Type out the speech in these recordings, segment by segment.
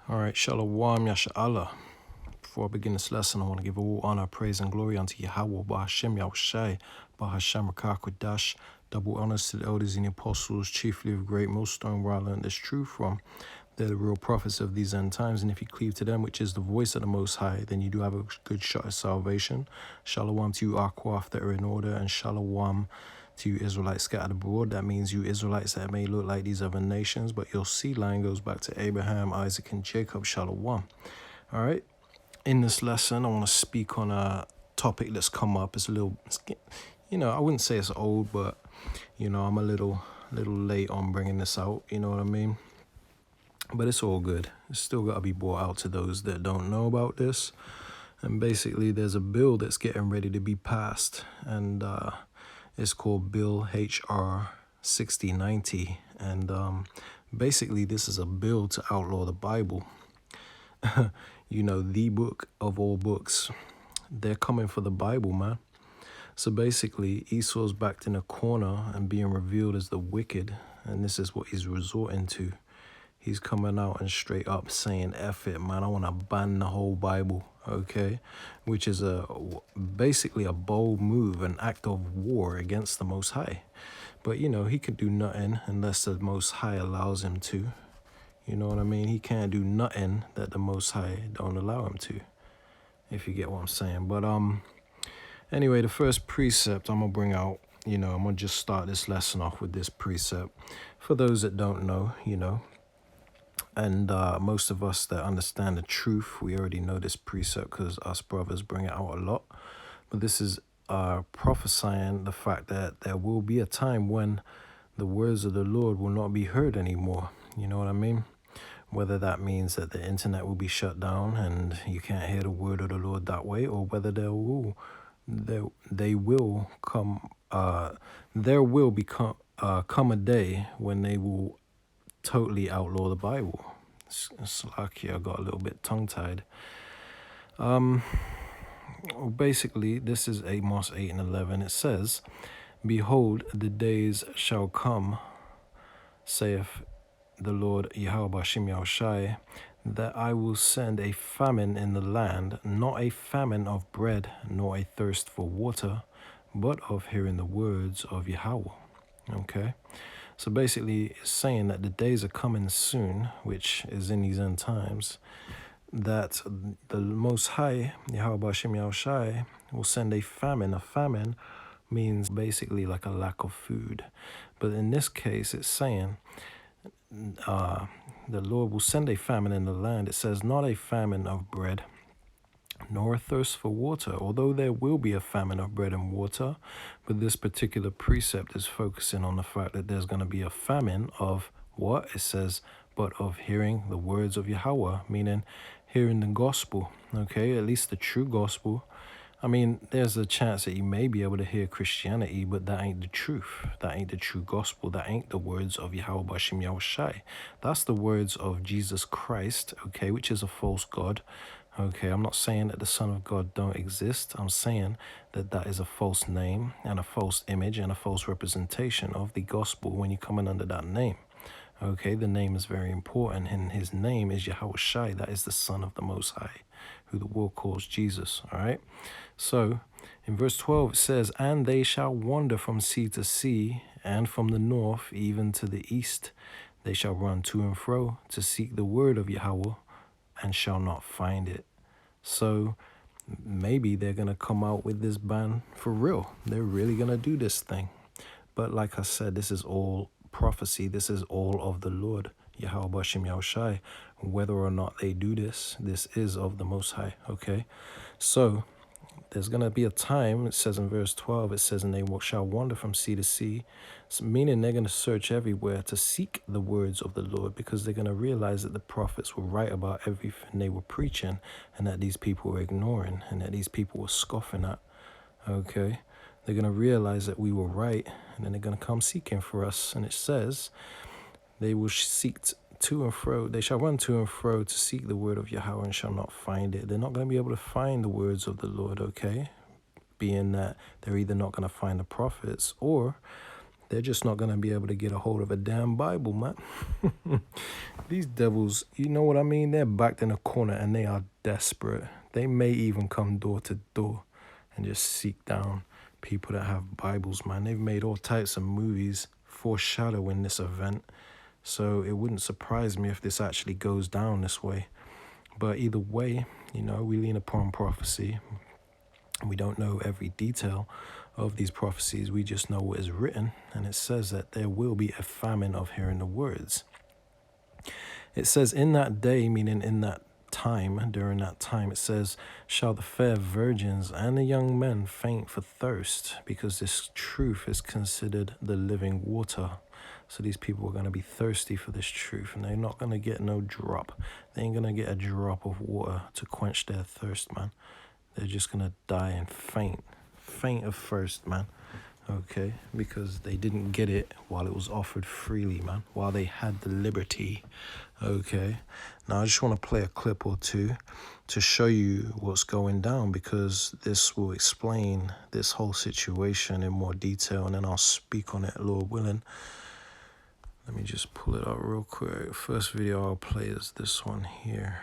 All right, Shalom, Yasha Allah. Before I begin this lesson, I want to give all honor, praise, and glory unto Yahweh, Bahashem Yahushai, Bahashem Rakakwadash. Double honors to the elders and the apostles, chiefly of great millstone, where I learned this truth from. They're the real prophets of these end times, and if you cleave to them, which is the voice of the Most High, then you do have a good shot at salvation. Shalom to you, Akwaf, that are in order, and Shalom to you Israelites scattered abroad. That means you Israelites that may look like these other nations, but your seed line goes back to Abraham, Isaac, and Jacob. Shalom. All right. In this lesson, I want to speak on a topic that's come up. It's a little, I wouldn't say it's old, but, I'm a little late on bringing this out. You know what I mean? But it's all good. It's still got to be brought out to those that don't know about this. And basically, there's a bill that's getting ready to be passed. And it's called Bill HR 6090. And basically, this is a bill to outlaw the Bible. The book of all books. They're coming for the Bible, man. So basically, Esau's backed in a corner and being revealed as the wicked. And this is what he's resorting to. He's coming out and straight up saying, F it, man, I want to ban the whole Bible, okay? Which is basically a bold move, an act of war against the Most High. But, he can do nothing unless the Most High allows him to. You know what I mean? He can't do nothing that the Most High don't allow him to, if you get what I'm saying. But anyway, the first precept I'm going to bring out, I'm going to just start this lesson off with this precept. For those that don't know, and most of us that understand the truth, we already know this precept because us brothers bring it out a lot. But this is prophesying the fact that there will be a time when the words of the Lord will not be heard anymore. You know what I mean? Whether that means that the internet will be shut down and you can't hear the word of the Lord that way, or whether there will come a day when they will totally outlaw the Bible. It's lucky I got a little bit tongue-tied. Basically, this is Amos 8:11. It says, "Behold, the days shall come, saith the Lord Yahweh Shem Yahushai, that I will send a famine in the land, not a famine of bread, nor a thirst for water, but of hearing the words of Yahweh." Okay? So basically, it's saying that the days are coming soon, which is in these end times, that the Most High, Yahweh Shem Yahushai, will send a famine. A famine means basically like a lack of food. But in this case, it's saying the Lord will send a famine in the land. It says not a famine of bread, nor a thirst for water, although there will be a famine of bread and water. But this particular precept is focusing on the fact that there's going to be a famine of what? It says, but of hearing the words of Yahweh, meaning hearing the gospel, okay? At least the true gospel. I mean, there's a chance that you may be able to hear Christianity, but that ain't the truth. That ain't the true gospel. That ain't the words of Yahweh Shem Yahushai. That's the words of Jesus Christ, okay, which is a false God. Okay, I'm not saying that the Son of God don't exist. I'm saying that that is a false name and a false image and a false representation of the gospel when you're coming under that name. Okay, the name is very important, and his name is Yahushai. That is the Son of the Most High, who the world calls Jesus, all right? So, in verse 12, it says, "And they shall wander from sea to sea, and from the north even to the east. They shall run to and fro to seek the word of Yahweh, and shall not find it." So maybe they're going to come out with this ban for real. They're really going to do this thing. But like I said, this is all prophecy. This is all of the Lord, Yahweh Shem Yahushai. Whether or not they do this, this is of the Most High, okay? So there's going to be a time, it says in verse 12, it says, "And they shall wander from sea to sea," meaning they're going to search everywhere to seek the words of the Lord, because they're going to realize that the prophets were right about everything they were preaching, and that these people were ignoring, and that these people were scoffing at, okay? They're going to realize that we were right, and then they're going to come seeking for us. And it says, they will seek to and fro, they shall run to and fro to seek the word of Yahweh and shall not find it. They're not going to be able to find the words of the Lord, okay? Being that they're either not going to find the prophets, or they're just not going to be able to get a hold of a damn Bible, man. These devils, you know what I mean? They're backed in a corner and they are desperate. They may even come door to door and just seek down people that have Bibles, man. They've made all types of movies foreshadowing this event. So it wouldn't surprise me if this actually goes down this way. But either way, you know, we lean upon prophecy. We don't know every detail of these prophecies. We just know what is written. And it says that there will be a famine of hearing the words. It says in that day, meaning in that time, during that time, it says, shall the fair virgins and the young men faint for thirst, because this truth is considered the living water. So these people are going to be thirsty for this truth, and they're not going to get no drop. They ain't going to get a drop of water to quench their thirst, man. They're just going to die and faint of thirst, man. Okay, because they didn't get it while it was offered freely, man, while they had the liberty. Okay, now I just want to play a clip or two to show you what's going down, because this will explain this whole situation in more detail, and then I'll speak on it, Lord willing. Let me just pull it up real quick. First video I'll play is this one here.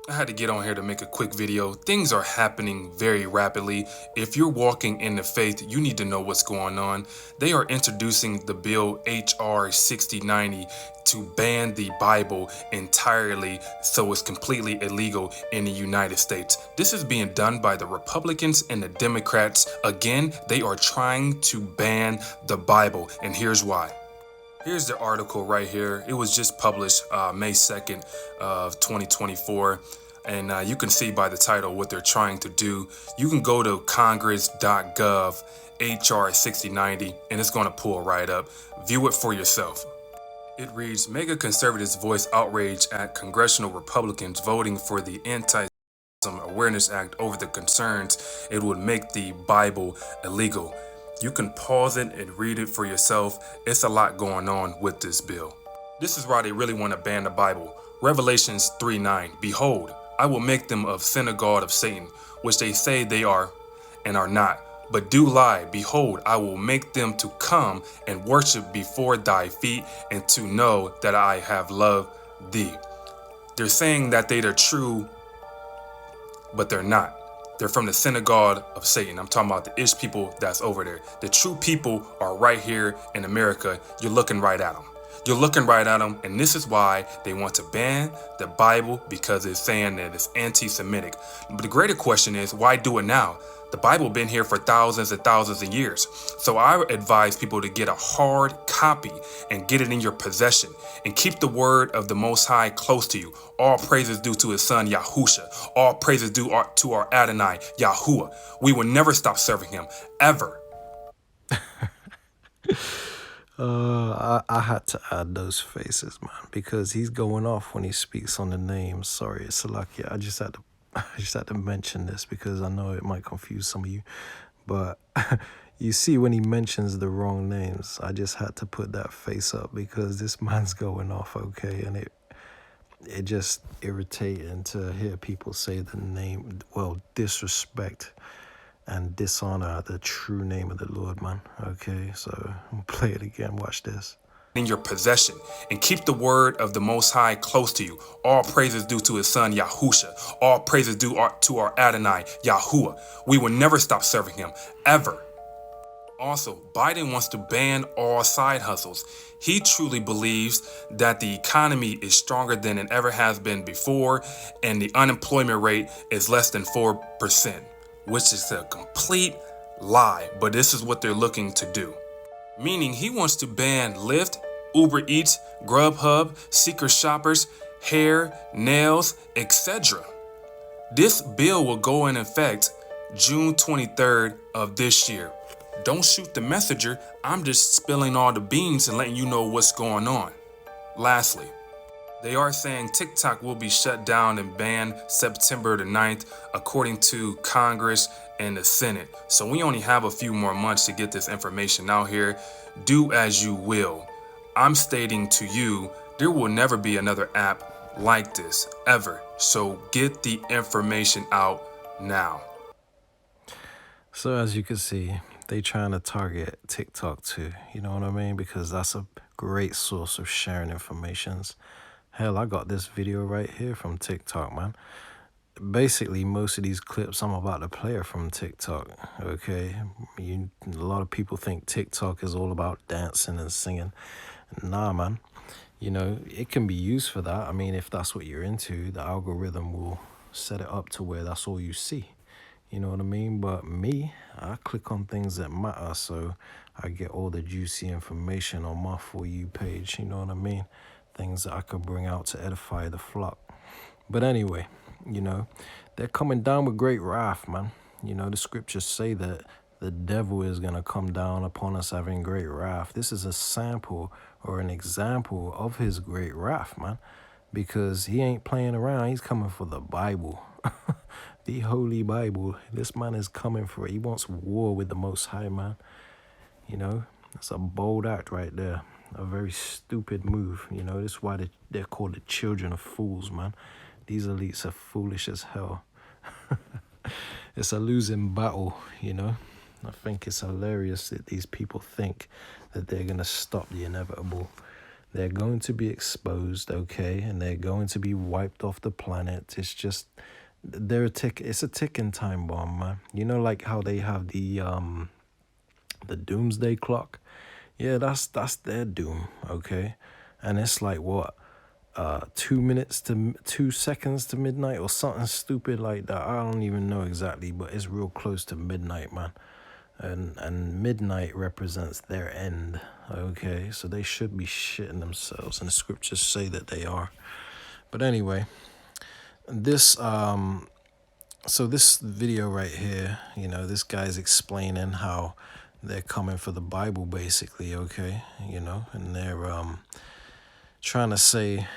I had to get on here to make a quick video. Things are happening very rapidly. If you're walking in the faith, you need to know what's going on. They are introducing the bill HR 6090 to ban the Bible entirely, so it's completely illegal in the United States. This is being done by the Republicans and the Democrats. Again, they are trying to ban the Bible, and here's why. Here's the article right here. It was just published May 2nd of 2024. And you can see by the title what they're trying to do. You can go to congress.gov, HR 6090, and it's going to pull right up. View it for yourself. It reads, mega conservatives voice outrage at congressional Republicans voting for the Anti-Semitism Awareness Act over the concerns it would make the Bible illegal. You can pause it and read it for yourself. It's a lot going on with this bill. This is why they really want to ban the Bible. Revelations 3:9. Behold, I will make them of synagogue of Satan, which they say they are and are not, but do lie. Behold, I will make them to come and worship before thy feet, and to know that I have loved thee. They're saying that they are true, but they're not. They're from the synagogue of Satan. I'm talking about the Ish people that's over there. The true people are right here in America. You're looking right at them. You're looking right at them, and this is why they want to ban the Bible, because it's saying that it's anti-Semitic. But the greater question is, why do it now? The Bible been here for thousands and thousands of years. So I advise people to get a hard copy and get it in your possession, and keep the word of the Most High close to you. All praises due to his son Yahusha. All praises due to our Adonai Yahuwah. We will never stop serving him, ever. I had to add those faces, man, because he's going off when he speaks on the name. Sorry, it's lucky. I just had to mention this because I know it might confuse some of you, but you see when he mentions the wrong names, I just had to put that face up because this man's going off, okay, and it just irritating to hear people say the name, well, disrespect and dishonor the true name of the Lord, man. Okay, so I'll play it again. Watch this. In your possession, and keep the word of the Most High close to you. All praises due to his son Yahusha. All praises due to our Adonai Yahuwah. We will never stop serving him, ever. Also, Biden wants to ban all side hustles. He truly believes that the economy is stronger than it ever has been before, and the unemployment rate is less than 4%, which is a complete lie, but this is what they're looking to do. Meaning he wants to ban Lyft, Uber Eats, Grubhub, Secret Shoppers, hair, nails, etc. This bill will go in effect June 23rd of this year. Don't shoot the messenger. I'm just spilling all the beans and letting you know what's going on. Lastly, they are saying TikTok will be shut down and banned September the 9th, according to Congress and the Senate. So we only have a few more months to get this information out here. Do as you will. I'm stating to you, there will never be another app like this, ever. So get the information out now. So as you can see, they trying to target TikTok too. You know what I mean? Because that's a great source of sharing informations. Hell, I got this video right here from TikTok, man. Basically, most of these clips I'm about to play are from TikTok, okay? A lot of people think TikTok is all about dancing and singing. Nah, man. You know, it can be used for that. I mean, if that's what you're into, the algorithm will set it up to where that's all you see. You know what I mean? But me, I click on things that matter, so I get all the juicy information on my For You page. You know what I mean? Things that I could bring out to edify the flock. But anyway, you know, they're coming down with great wrath, man. You know, the scriptures say that the devil is going to come down upon us having great wrath. This is a sample or an example of his great wrath, man, because he ain't playing around. He's coming for the Bible, the Holy Bible. This man is coming for it. He wants war with the Most High, man. You know, that's a bold act right there. A very stupid move. You know, this is why they're called the children of fools, man. These elites are foolish as hell. It's a losing battle, you know. I think it's hilarious that these people think that they're going to stop the inevitable. They're going to be exposed, okay, and they're going to be wiped off the planet. It's just, it's a ticking time bomb, man. You know, like how they have the doomsday clock? Yeah, that's their doom, okay? And it's like, what? 2 seconds to midnight or something stupid like that. I don't even know exactly, but it's real close to midnight, man. And midnight represents their end. Okay, so they should be shitting themselves, and the scriptures say that they are. But anyway, this so this video right here, you know, this guy's explaining how they're coming for the Bible, basically. Okay, you know, and they're trying to say,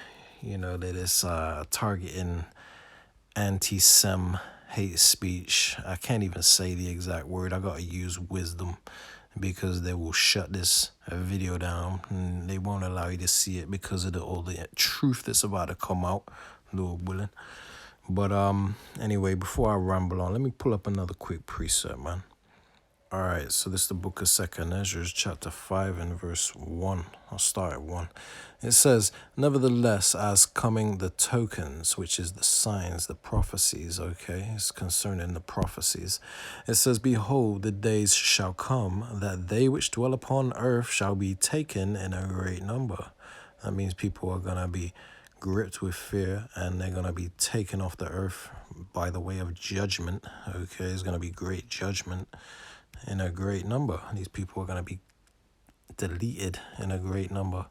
you know, that it's targeting anti-Sem hate speech. I can't even say the exact word. I gotta use wisdom, because they will shut this video down and they won't allow you to see it because of all the truth that's about to come out, Lord willing. But anyway, before I ramble on, let me pull up another quick precept, man. All right, so this is the book of 2 Ezra, chapter 5 and verse 1. I'll start at 1. It says, "Nevertheless, as coming the tokens," which is the signs, the prophecies, okay? It's concerning the prophecies. It says, "Behold, the days shall come, that they which dwell upon earth shall be taken in a great number." That means people are going to be gripped with fear, and they're going to be taken off the earth by the way of judgment, okay? It's going to be great judgment in a great number. These people are going to be deleted in a great number.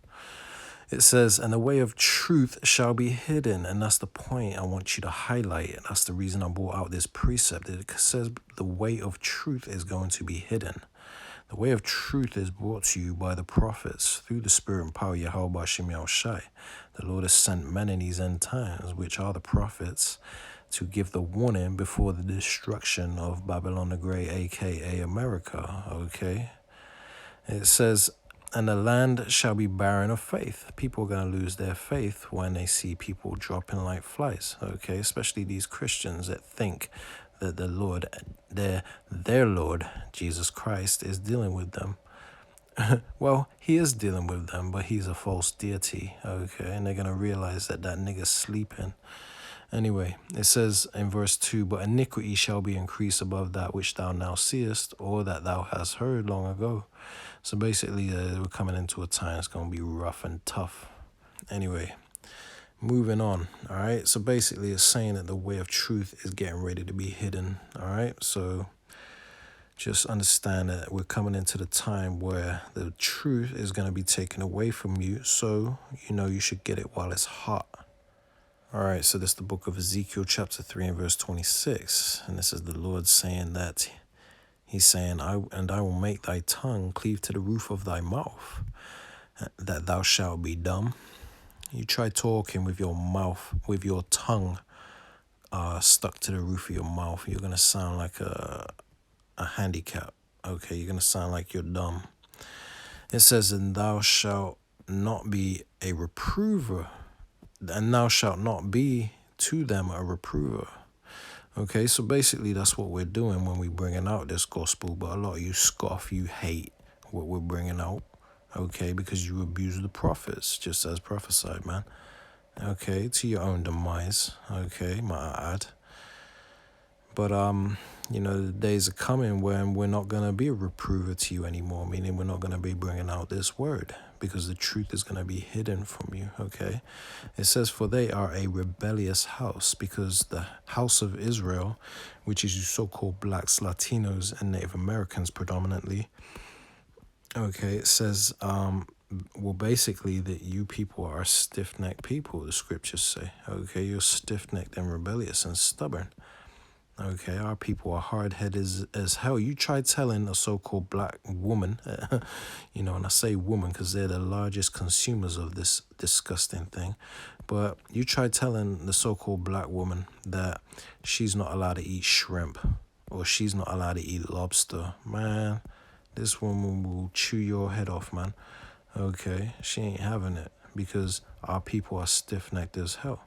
It says, "And the way of truth shall be hidden." And that's the point I want you to highlight. That's the reason I brought out this precept. It says the way of truth is going to be hidden. The way of truth is brought to you by the prophets through the Spirit and power of Yahweh Shem Yahushai. The Lord has sent men in these end times, which are the prophets, to give the warning before the destruction of Babylon the Great, a.k.a. America, okay? It says, "And the land shall be barren of faith." People are going to lose their faith when they see people dropping like flies, okay? Especially these Christians that think that the Lord, their Lord, Jesus Christ, is dealing with them. Well, he is dealing with them, but he's a false deity, okay? And they're going to realize that nigga's sleeping. Anyway, it says in verse 2, "But iniquity shall be increased above that which thou now seest, or that thou hast heard long ago." So basically, we're coming into a time that's going to be rough and tough. Anyway, moving on, all right? So basically, it's saying that the way of truth is getting ready to be hidden, all right? So just understand that we're coming into the time where the truth is going to be taken away from you. So, you know, you should get it while it's hot. All right, so this is the book of Ezekiel, chapter 3 and verse 26. And this is the Lord saying that, he's saying, I will make thy tongue cleave to the roof of thy mouth, that thou shalt be dumb." You try talking with your mouth, with your tongue stuck to the roof of your mouth. You're going to sound like a handicap, okay? You're going to sound like you're dumb. It says, "And thou shalt not be a reprover, and thou shalt not be to them a reprover, Okay, so basically that's what we're doing when we bringing out this gospel, but a lot of you scoff, you hate what we're bringing out, okay, because you abuse the prophets, just as prophesied, man. Okay, to your own demise, okay, might I add. But, the days are coming when we're not going to be a reprover to you anymore, meaning we're not going to be bringing out this word because the truth is going to be hidden from you, okay? It says, for they are a rebellious house, because the house of Israel, which is you so-called blacks, Latinos, and Native Americans predominantly, okay, it says, basically that you people are stiff-necked people, the scriptures say, okay? You're stiff-necked and rebellious and stubborn. Okay, our people are hard-headed as hell. You try telling a so-called black woman, and I say woman because they're the largest consumers of this disgusting thing, but you try telling the so-called black woman that she's not allowed to eat shrimp or she's not allowed to eat lobster. Man, this woman will chew your head off, man. Okay, she ain't having it because our people are stiff-necked as hell.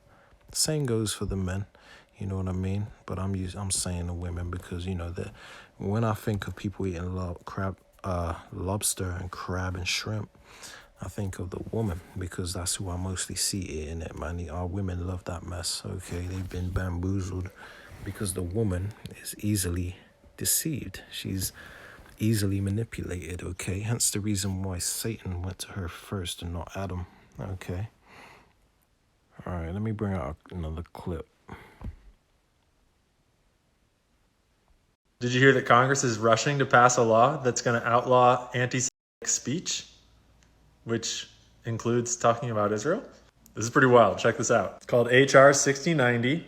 Same goes for the men. You know what I mean? But I'm saying the women because, that when I think of people eating lobster and crab and shrimp, I think of the woman because that's who I mostly see eating it, man. Our women love that mess, okay? They've been bamboozled because the woman is easily deceived. She's easily manipulated, okay? Hence the reason why Satan went to her first and not Adam, okay? All right, let me bring out another clip. Did you hear that Congress is rushing to pass a law that's going to outlaw anti-Semitic speech, which includes talking about Israel? This is pretty wild. Check this out. It's called HR 6090.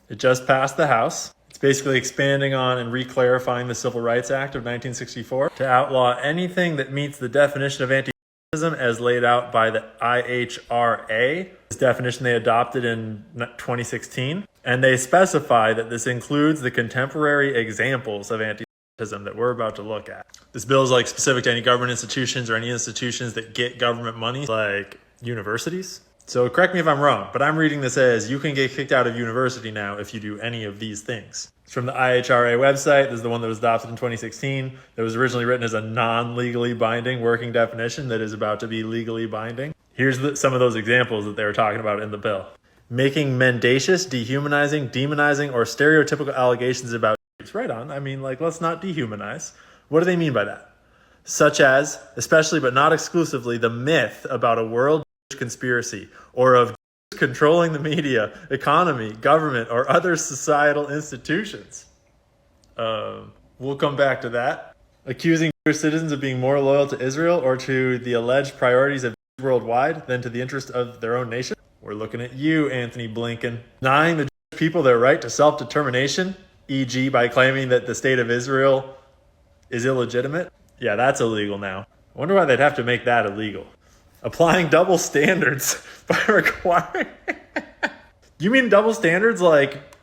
It just passed the House. It's basically expanding on and re-clarifying the Civil Rights Act of 1964 to outlaw anything that meets the definition of anti-Semitism as laid out by the IHRA. This definition they adopted in 2016. And they specify that this includes the contemporary examples of anti-Semitism that we're about to look at. This bill is specific to any government institutions or any institutions that get government money, like universities. So correct me if I'm wrong, but I'm reading this as you can get kicked out of university now if you do any of these things. It's from the IHRA website. This is the one that was adopted in 2016. That was originally written as a non-legally binding working definition that is about to be legally binding. Here's some of those examples that they were talking about in the bill. Making mendacious, dehumanizing, demonizing, or stereotypical allegations about Jews. Right on. I mean, let's not dehumanize. What do they mean by that? Such as, especially but not exclusively, the myth about a world conspiracy or of Jews controlling the media, economy, government, or other societal institutions. We'll come back to that. Accusing Jewish citizens of being more loyal to Israel or to the alleged priorities of Jews worldwide than to the interest of their own nation. We're looking at you, Anthony Blinken. Denying the Jewish people their right to self-determination, e.g. by claiming that the state of Israel is illegitimate. Yeah, that's illegal now. I wonder why they'd have to make that illegal. Applying double standards by requiring... You mean double standards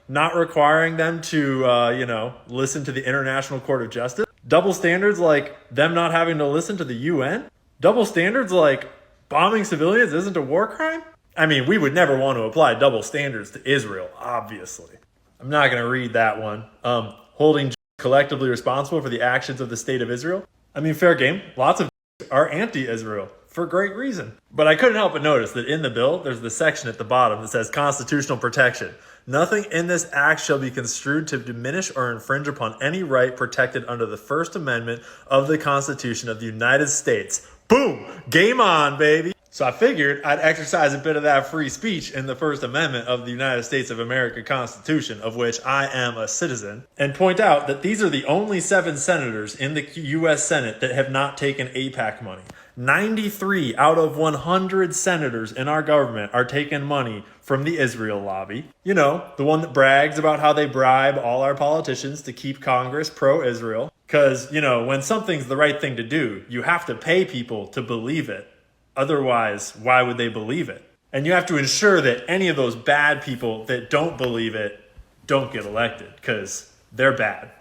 not requiring them to, listen to the International Court of Justice? Double standards like them not having to listen to the UN? Double standards like bombing civilians isn't a war crime? I mean, we would never want to apply double standards to Israel, obviously. I'm not going to read that one. Holding Jews collectively responsible for the actions of the state of Israel. I mean, fair game. Lots of Jews are anti-Israel for great reason. But I couldn't help but notice that in the bill, there's the section at the bottom that says constitutional protection. Nothing in this act shall be construed to diminish or infringe upon any right protected under the First Amendment of the Constitution of the United States. Boom! Game on, baby! So I figured I'd exercise a bit of that free speech in the First Amendment of the United States of America Constitution, of which I am a citizen, and point out that these are the only 7 senators in the U.S. Senate that have not taken AIPAC money. 93 out of 100 senators in our government are taking money from the Israel lobby. You know, the one that brags about how they bribe all our politicians to keep Congress pro-Israel. Because, when something's the right thing to do, you have to pay people to believe it. Otherwise, why would they believe it? And you have to ensure that any of those bad people that don't believe it don't get elected, because they're bad.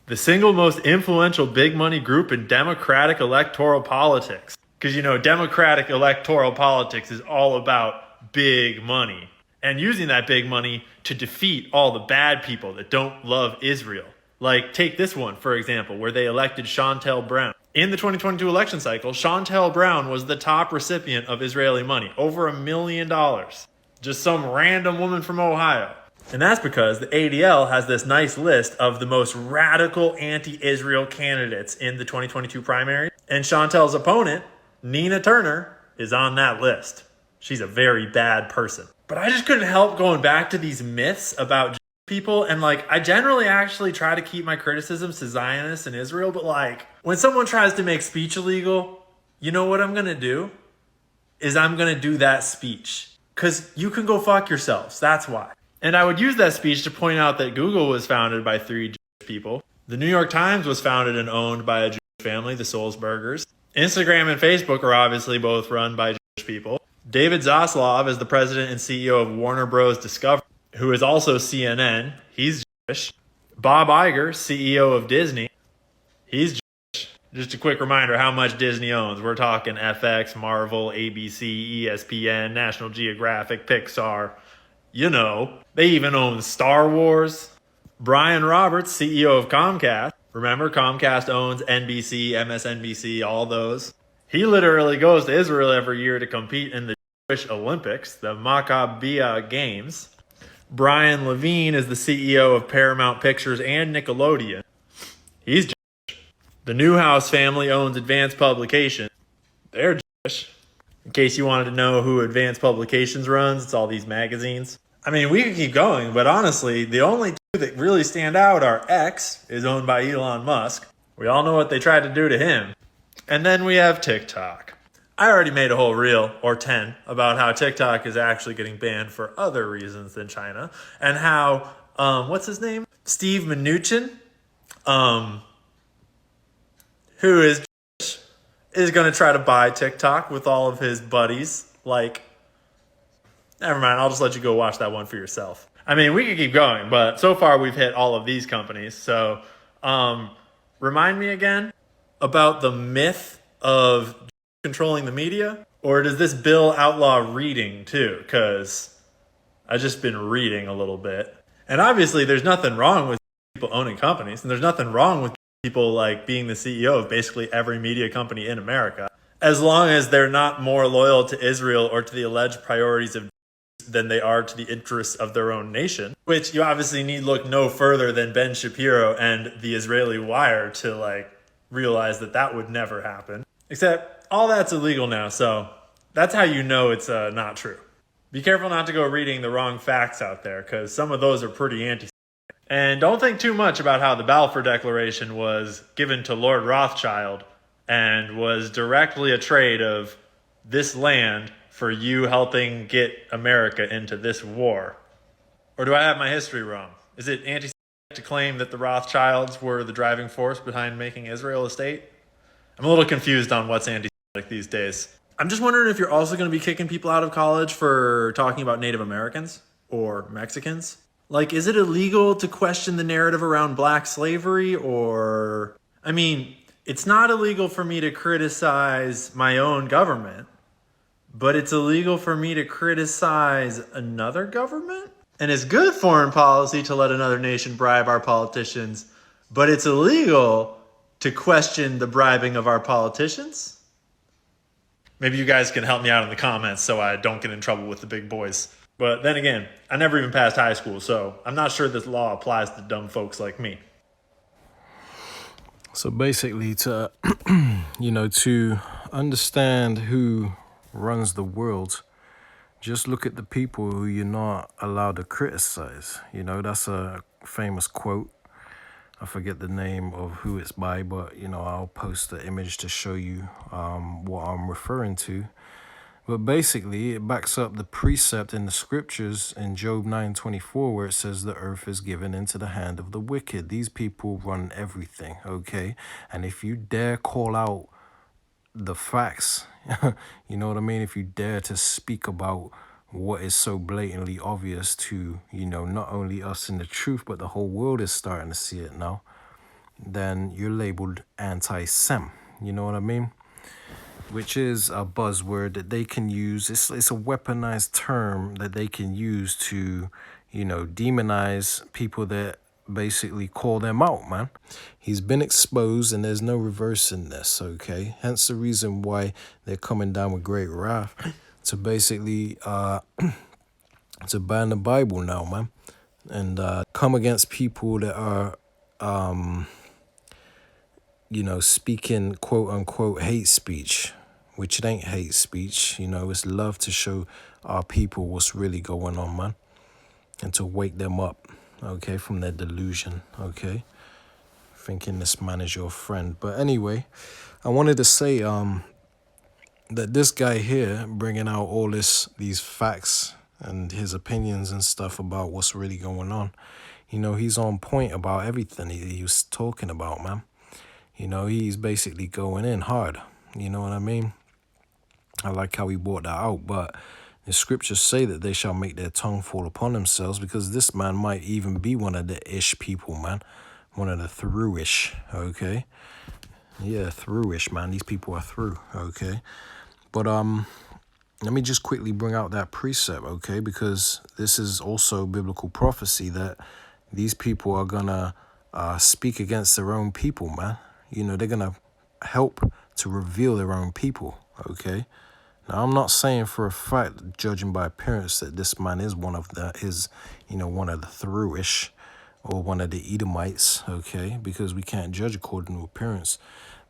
The single most influential big money group in Democratic electoral politics. Because, Democratic electoral politics is all about big money. and using that big money to defeat all the bad people that don't love Israel. Like, take this one, for example, where they elected Chantel Brown. In the 2022 election cycle, Chantel Brown was the top recipient of Israeli money, over $1 million. Just some random woman from Ohio. And that's because the ADL has this nice list of the most radical anti-Israel candidates in the 2022 primary. And Chantel's opponent, Nina Turner, is on that list. She's a very bad person. But I just couldn't help going back to these myths about people. And like, I generally actually try to keep my criticisms to Zionists and Israel. But like, when someone tries to make speech illegal, you know what I'm going to do? Is I'm going to do that speech. Because you can go fuck yourselves. That's why. And I would use that speech to point out that Google was founded by 3 Jewish people. The New York Times was founded and owned by a Jewish family, the Sulzbergers. Instagram and Facebook are obviously both run by Jewish people. David Zaslav is the president and CEO of Warner Bros. Discovery, who is also CNN. He's Jewish. Bob Iger, CEO of Disney. He's Jewish. Just a quick reminder how much Disney owns. We're talking FX, Marvel, ABC, ESPN, National Geographic, Pixar. You know, they even own Star Wars. Brian Roberts, CEO of Comcast. Remember, Comcast owns NBC, MSNBC, all those. He literally goes to Israel every year to compete in the Jewish Olympics, the Maccabiah Games. Brian Levine is the CEO of Paramount Pictures and Nickelodeon. He's Jewish. The Newhouse family owns Advanced Publications. They're Jewish. In case you wanted to know who Advanced Publications runs, it's all these magazines. I mean, we could keep going, but honestly, the only 2 that really stand out are X, is owned by Elon Musk. We all know what they tried to do to him. And then we have TikTok. I already made a whole reel, or 10, about how TikTok is actually getting banned for other reasons than China. And how, what's his name? Steve Mnuchin, who is Jewish, is going to try to buy TikTok with all of his buddies. Like, never mind, I'll just let you go watch that one for yourself. I mean, we could keep going, but so far we've hit all of these companies. So, remind me again about the myth of controlling the media? Or does this bill outlaw reading too? Because I've just been reading a little bit. And obviously there's nothing wrong with people owning companies. And there's nothing wrong with people like being the CEO of basically every media company in America. As long as they're not more loyal to Israel or to the alleged priorities of than they are to the interests of their own nation. Which you obviously need look no further than Ben Shapiro and the Israeli Wire to like realize that that would never happen. Except all that's illegal now, so that's how you know it's not true. Be careful not to go reading the wrong facts out there, because some of those are pretty anti. And don't think too much about how the Balfour Declaration was given to Lord Rothschild and was directly a trade of this land for you helping get America into this war. Or do I have my history wrong? Is it anti to claim that the Rothschilds were the driving force behind making Israel a state? I'm a little confused on what's anti-Semitic these days. I'm just wondering if you're also going to be kicking people out of college for talking about Native Americans or Mexicans. Like, is it illegal to question the narrative around black slavery? Or, I mean, it's not illegal for me to criticize my own government, but it's illegal for me to criticize another government? And it's good foreign policy to let another nation bribe our politicians, but it's illegal to question the bribing of our politicians? Maybe you guys can help me out in the comments so I don't get in trouble with the big boys. But then again, I never even passed high school, so I'm not sure this law applies to dumb folks like me. So basically, to to understand who runs the world, just look at the people who you're not allowed to criticize. That's a famous quote. I forget the name of who it's by, but I'll post the image to show you what I'm referring to. But basically, it backs up the precept in the scriptures in Job 9:24, where it says the earth is given into the hand of the wicked. These people run everything, okay? And if you dare call out the facts, you know what I mean? If you dare to speak about what is so blatantly obvious to, not only us in the truth, but the whole world is starting to see it now, then you're labeled anti-Sem. You know what I mean? which is a buzzword that they can use. It's a weaponized term that they can use to, demonize people that basically call them out, man. He's been exposed and there's no reversing this, okay? Hence the reason why they're coming down with great wrath to basically to ban the Bible now, man. And come against people that are speaking quote unquote hate speech, which it ain't hate speech. It's love to show our people what's really going on, man, and to wake them up, okay, from their delusion, okay, thinking this man is your friend. But anyway, I wanted to say that this guy here bringing out all these facts and his opinions and stuff about what's really going on, he's on point about everything he was talking about, man. He's basically going in hard. You know what I mean? I like how he brought that out. But the scriptures say that they shall make their tongue fall upon themselves, because this man might even be one of the ish people, man. One of the through-ish, okay? Yeah, through-ish, man. These people are through, okay? But let me just quickly bring out that precept, okay? Because this is also biblical prophecy that these people are going to speak against their own people, man. They're going to help to reveal their own people, okay? Now, I'm not saying for a fact, judging by appearance, that this man is one of the through-ish or one of the Edomites, okay? Because we can't judge according to appearance.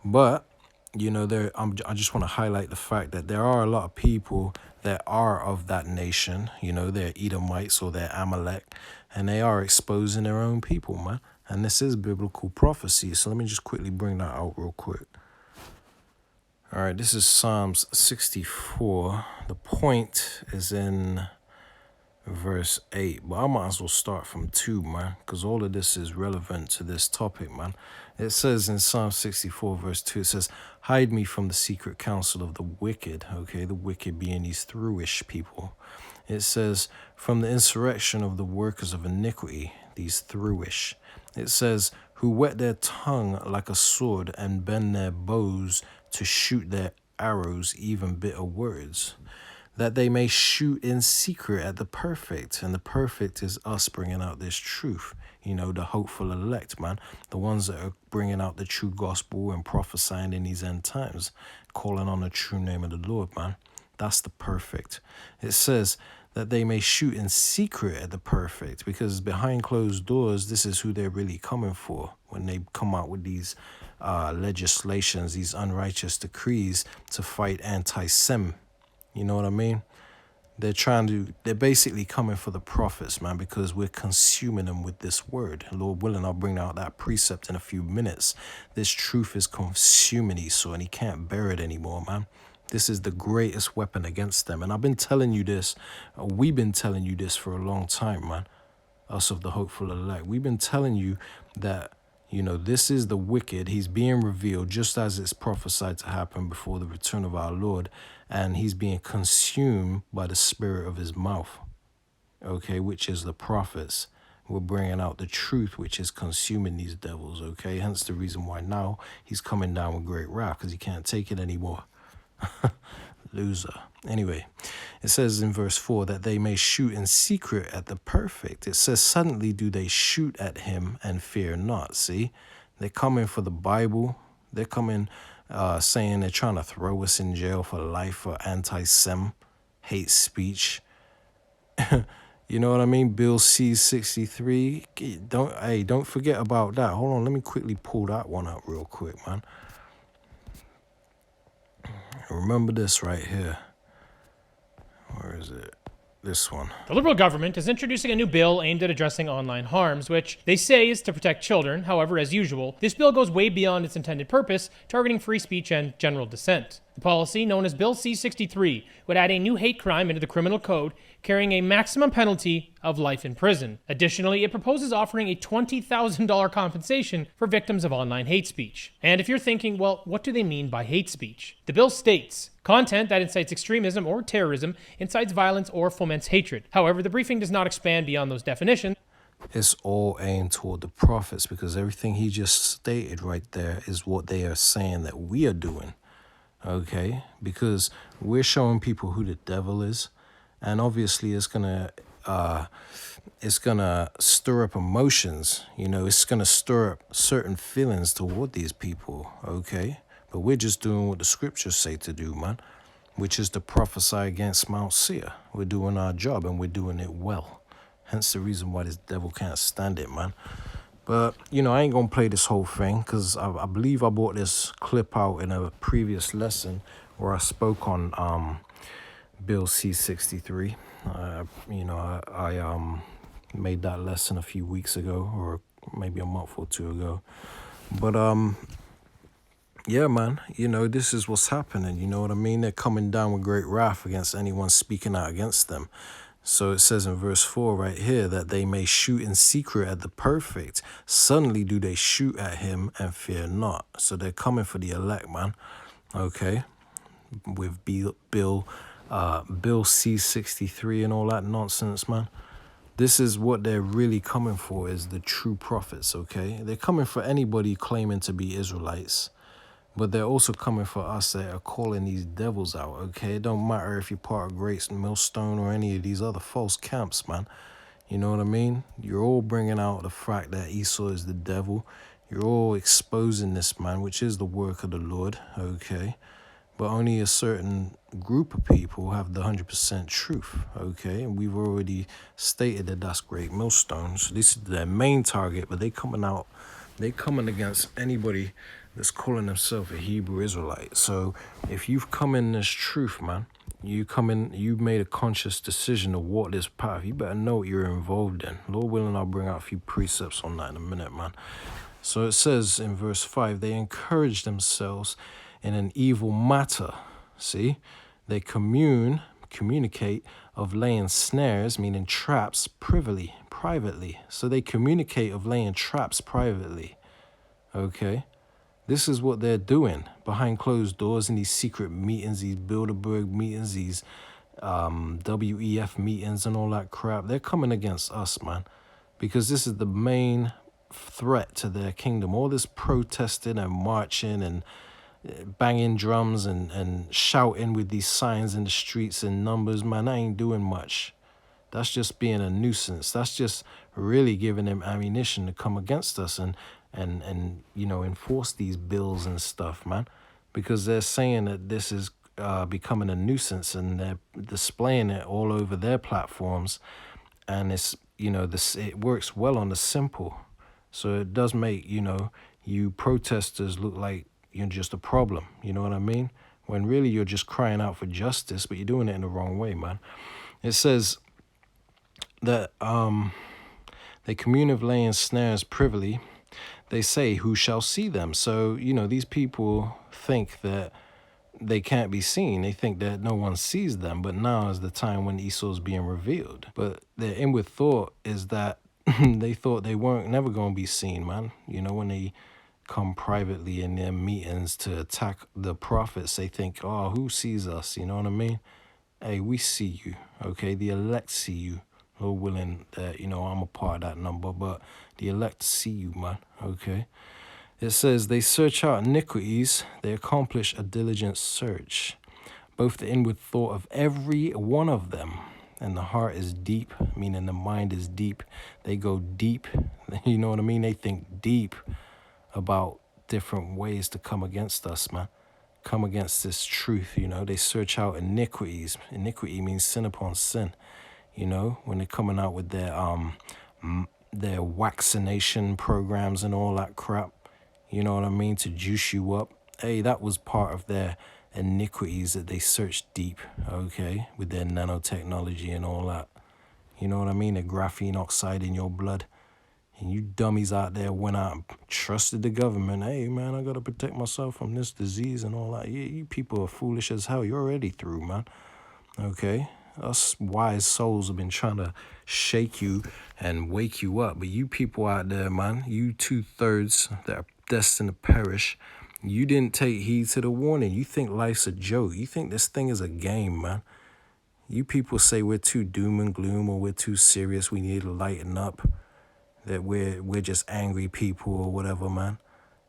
But, I just want to highlight the fact that there are a lot of people that are of that nation, they're Edomites or they're Amalek, and they are exposing their own people, man. And this is biblical prophecy. So let me just quickly bring that out real quick. All right, this is Psalms 64. The point is in verse 8. But I might as well start from 2, man, because all of this is relevant to this topic, man. It says in Psalm 64, verse 2, it says, hide me from the secret counsel of the wicked, okay? The wicked being these through-ish people. It says, from the insurrection of the workers of iniquity, these through-ish. It says, who whet their tongue like a sword and bend their bows to shoot their arrows, even bitter words, that they may shoot in secret at the perfect. And the perfect is us bringing out this truth, the hopeful elect, man, the ones that are bringing out the true gospel and prophesying in these end times, calling on the true name of the Lord, man. That's the perfect. It says that they may shoot in secret at the perfect, because behind closed doors, this is who they're really coming for when they come out with these legislations, these unrighteous decrees to fight anti-Sem. You know what I mean? They're basically coming for the prophets, man, because we're consuming them with this word. Lord willing, I'll bring out that precept in a few minutes. This truth is consuming Esau, and he can't bear it anymore, man. This is the greatest weapon against them. And I've been telling you this. We've been telling you this for a long time, man. Us of the hopeful elect. We've been telling you that, this is the wicked. He's being revealed just as it's prophesied to happen before the return of our Lord. And he's being consumed by the spirit of his mouth, okay, which is the prophets. We're bringing out the truth, which is consuming these devils, okay? Hence the reason why now he's coming down with great wrath, because he can't take it anymore. Loser. Anyway, it says in verse 4 that they may shoot in secret at the perfect. It says, suddenly do they shoot at him and fear not. See, they're coming for the Bible. They're coming saying they're trying to throw us in jail for life for anti-Sem, hate speech. You know what I mean? Bill C-63. Don't forget about that. Hold on, let me quickly pull that one up real quick, man. Remember this right here. Where is it? This one. The Liberal government is introducing a new bill aimed at addressing online harms, which they say is to protect children. However, as usual, this bill goes way beyond its intended purpose, targeting free speech and general dissent. The policy, known as Bill C-63, would add a new hate crime into the criminal code, carrying a maximum penalty of life in prison. Additionally, it proposes offering a $20,000 compensation for victims of online hate speech. And if you're thinking, well, what do they mean by hate speech? The bill states, content that incites extremism or terrorism, incites violence, or foments hatred. However, the briefing does not expand beyond those definitions. It's all aimed toward the prophets, because everything he just stated right there is what they are saying that we are doing. okay? Because we're showing people who the devil is, and obviously it's gonna stir up emotions, it's gonna stir up certain feelings toward these people, okay? But we're just doing what the scriptures say to do, man, which is to prophesy against Mount Seir. We're doing our job and we're doing it well. Hence the reason why this devil can't stand it, man. But, I ain't gonna play this whole thing because I believe I brought this clip out in a previous lesson where I spoke on Bill C-63. I made that lesson a few weeks ago or maybe a month or two ago. But, yeah, man, this is what's happening. You know what I mean? They're coming down with great wrath against anyone speaking out against them. So it says in verse 4 right here that they may shoot in secret at the perfect. Suddenly do they shoot at him and fear not. So they're coming for the elect, man. Okay. With Bill C-63 and all that nonsense, man. This is what they're really coming for, is the true prophets, okay? They're coming for anybody claiming to be Israelites. But they're also coming for us that are calling these devils out, okay? It don't matter if you're part of Great Millstone or any of these other false camps, man. You know what I mean? You're all bringing out the fact that Esau is the devil. You're all exposing this, man, which is the work of the Lord, okay? But only a certain group of people have the 100% truth, okay? And we've already stated that that's Great Millstone. So this is their main target, but they coming against anybody that's calling themselves a Hebrew Israelite. So if you've come in this truth, man, you've made a conscious decision to walk this path, you better know what you're involved in. Lord willing, I'll bring out a few precepts on that in a minute, man. So it says in verse 5, they encourage themselves in an evil matter. See, they communicate of laying snares, meaning traps, privately. So they communicate of laying traps privately. Okay, this is what they're doing behind closed doors in these secret meetings, these Bilderberg meetings, these WEF meetings and all that crap. They're coming against us, man, because this is the main threat to their kingdom. All this protesting and marching and banging drums and shouting with these signs in the streets and numbers, man, that ain't doing much. That's just being a nuisance. That's just really giving them ammunition to come against us and enforce these bills and stuff, man, because they're saying that this is becoming a nuisance and they're displaying it all over their platforms, and it's it works well on the simple, so it does make you protesters look like you're just a problem. You know what I mean? When really you're just crying out for justice, but you're doing it in the wrong way, man. It says that they commune of laying snares privily. They say, who shall see them? So, these people think that they can't be seen. They think that no one sees them, but now is the time when Esau's being revealed. But their inward thought is that they thought they weren't never going to be seen, man. When they come privately in their meetings to attack the prophets, they think, oh, who sees us? You know what I mean? Hey, we see you, okay? The elect see you. Lord willing that, I'm a part of that number, but the elect see you, man, okay? It says, they search out iniquities, they accomplish a diligent search, both the inward thought of every one of them, and the heart is deep, meaning the mind is deep. They go deep, you know what I mean? They think deep about different ways to come against us, man. Come against this truth, They search out iniquities. Iniquity means sin upon sin, when they're coming out with their vaccination programs and all that crap, you know what I mean, to juice you up. Hey, that was part of their iniquities that they searched deep, okay, with their nanotechnology and all that. You know what I mean? The graphene oxide in your blood. And you dummies out there went out and trusted the government. Hey, man, I got to protect myself from this disease and all that. You people are foolish as hell. You're already through, man. Okay? Us wise souls have been trying to shake you and wake you up. But you people out there, man, you 2/3 that are destined to perish, you didn't take heed to the warning. You think life's a joke. You think this thing is a game, man. You people say we're too doom and gloom or we're too serious. We need to lighten up. That we're just angry people or whatever, man.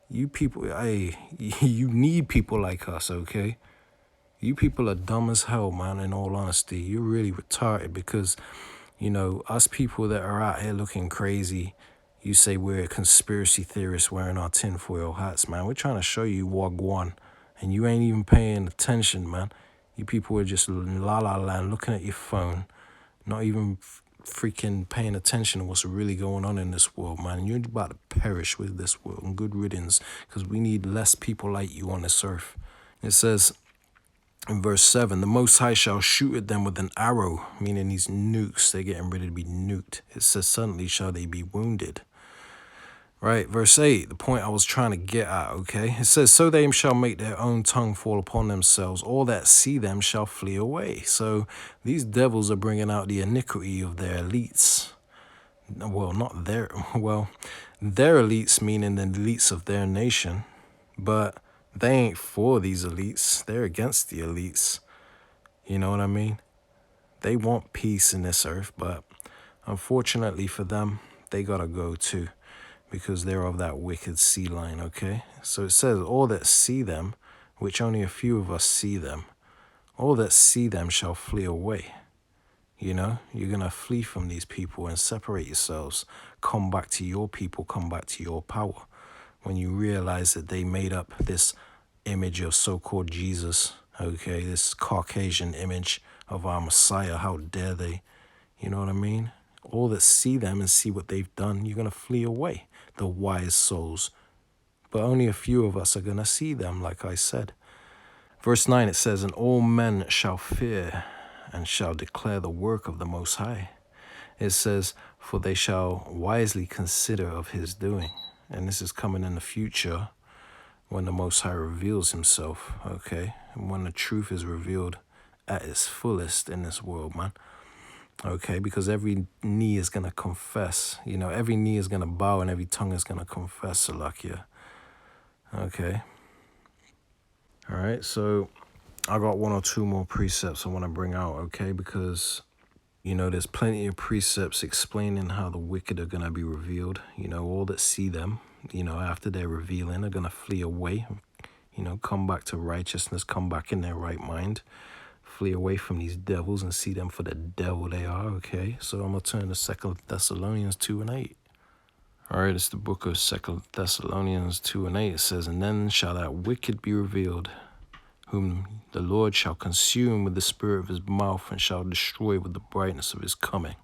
You people, hey, you need people like us, okay? You people are dumb as hell, man, in all honesty. You're really retarded because, us people that are out here looking crazy, you say we're conspiracy theorists wearing our tinfoil hats, man. We're trying to show you Wagwan, and you ain't even paying attention, man. You people are just in la la land looking at your phone, not even freaking paying attention to what's really going on in this world, man. You're about to perish with this world, and good riddance, because we need less people like you on this earth. It says in verse 7, the Most High shall shoot at them with an arrow, meaning these nukes, they're getting ready to be nuked. It says, suddenly shall they be wounded. Right, verse 8, the point I was trying to get at, okay? It says, so they shall make their own tongue fall upon themselves. All that see them shall flee away. So these devils are bringing out the iniquity of their elites. Well, not their, well, their elites, meaning the elites of their nation. But they ain't for these elites. They're against the elites. You know what I mean? They want peace in this earth, but unfortunately for them, they gotta go too, because they're of that wicked sea line, okay? So it says, all that see them, which only a few of us see them, all that see them shall flee away. You're gonna flee from these people and separate yourselves. Come back to your people, come back to your power. When you realize that they made up this image of so-called Jesus, okay, this Caucasian image of our Messiah, how dare they? You know what I mean? All that see them and see what they've done, you're going to flee away, the wise souls. But only a few of us are going to see them, like I said. Verse 9, it says, and all men shall fear and shall declare the work of the Most High. It says, for they shall wisely consider of his doing. And this is coming in the future when the Most High reveals himself, okay? And when the truth is revealed at its fullest in this world, man. Okay, because every knee is going to confess. Every knee is going to bow and every tongue is going to confess, Salakia. Okay. All right, so I got one or two more precepts I want to bring out, okay? Because there's plenty of precepts explaining how the wicked are going to be revealed. All that see them, after they're revealing, are going to flee away, come back to righteousness, come back in their right mind, flee away from these devils and see them for the devil they are, okay? So I'm going to turn to 2 Thessalonians 2 and 8. All right, it's the book of 2 Thessalonians 2 and 8. It says, and then shall that wicked be revealed, whom the Lord shall consume with the spirit of his mouth and shall destroy with the brightness of his coming.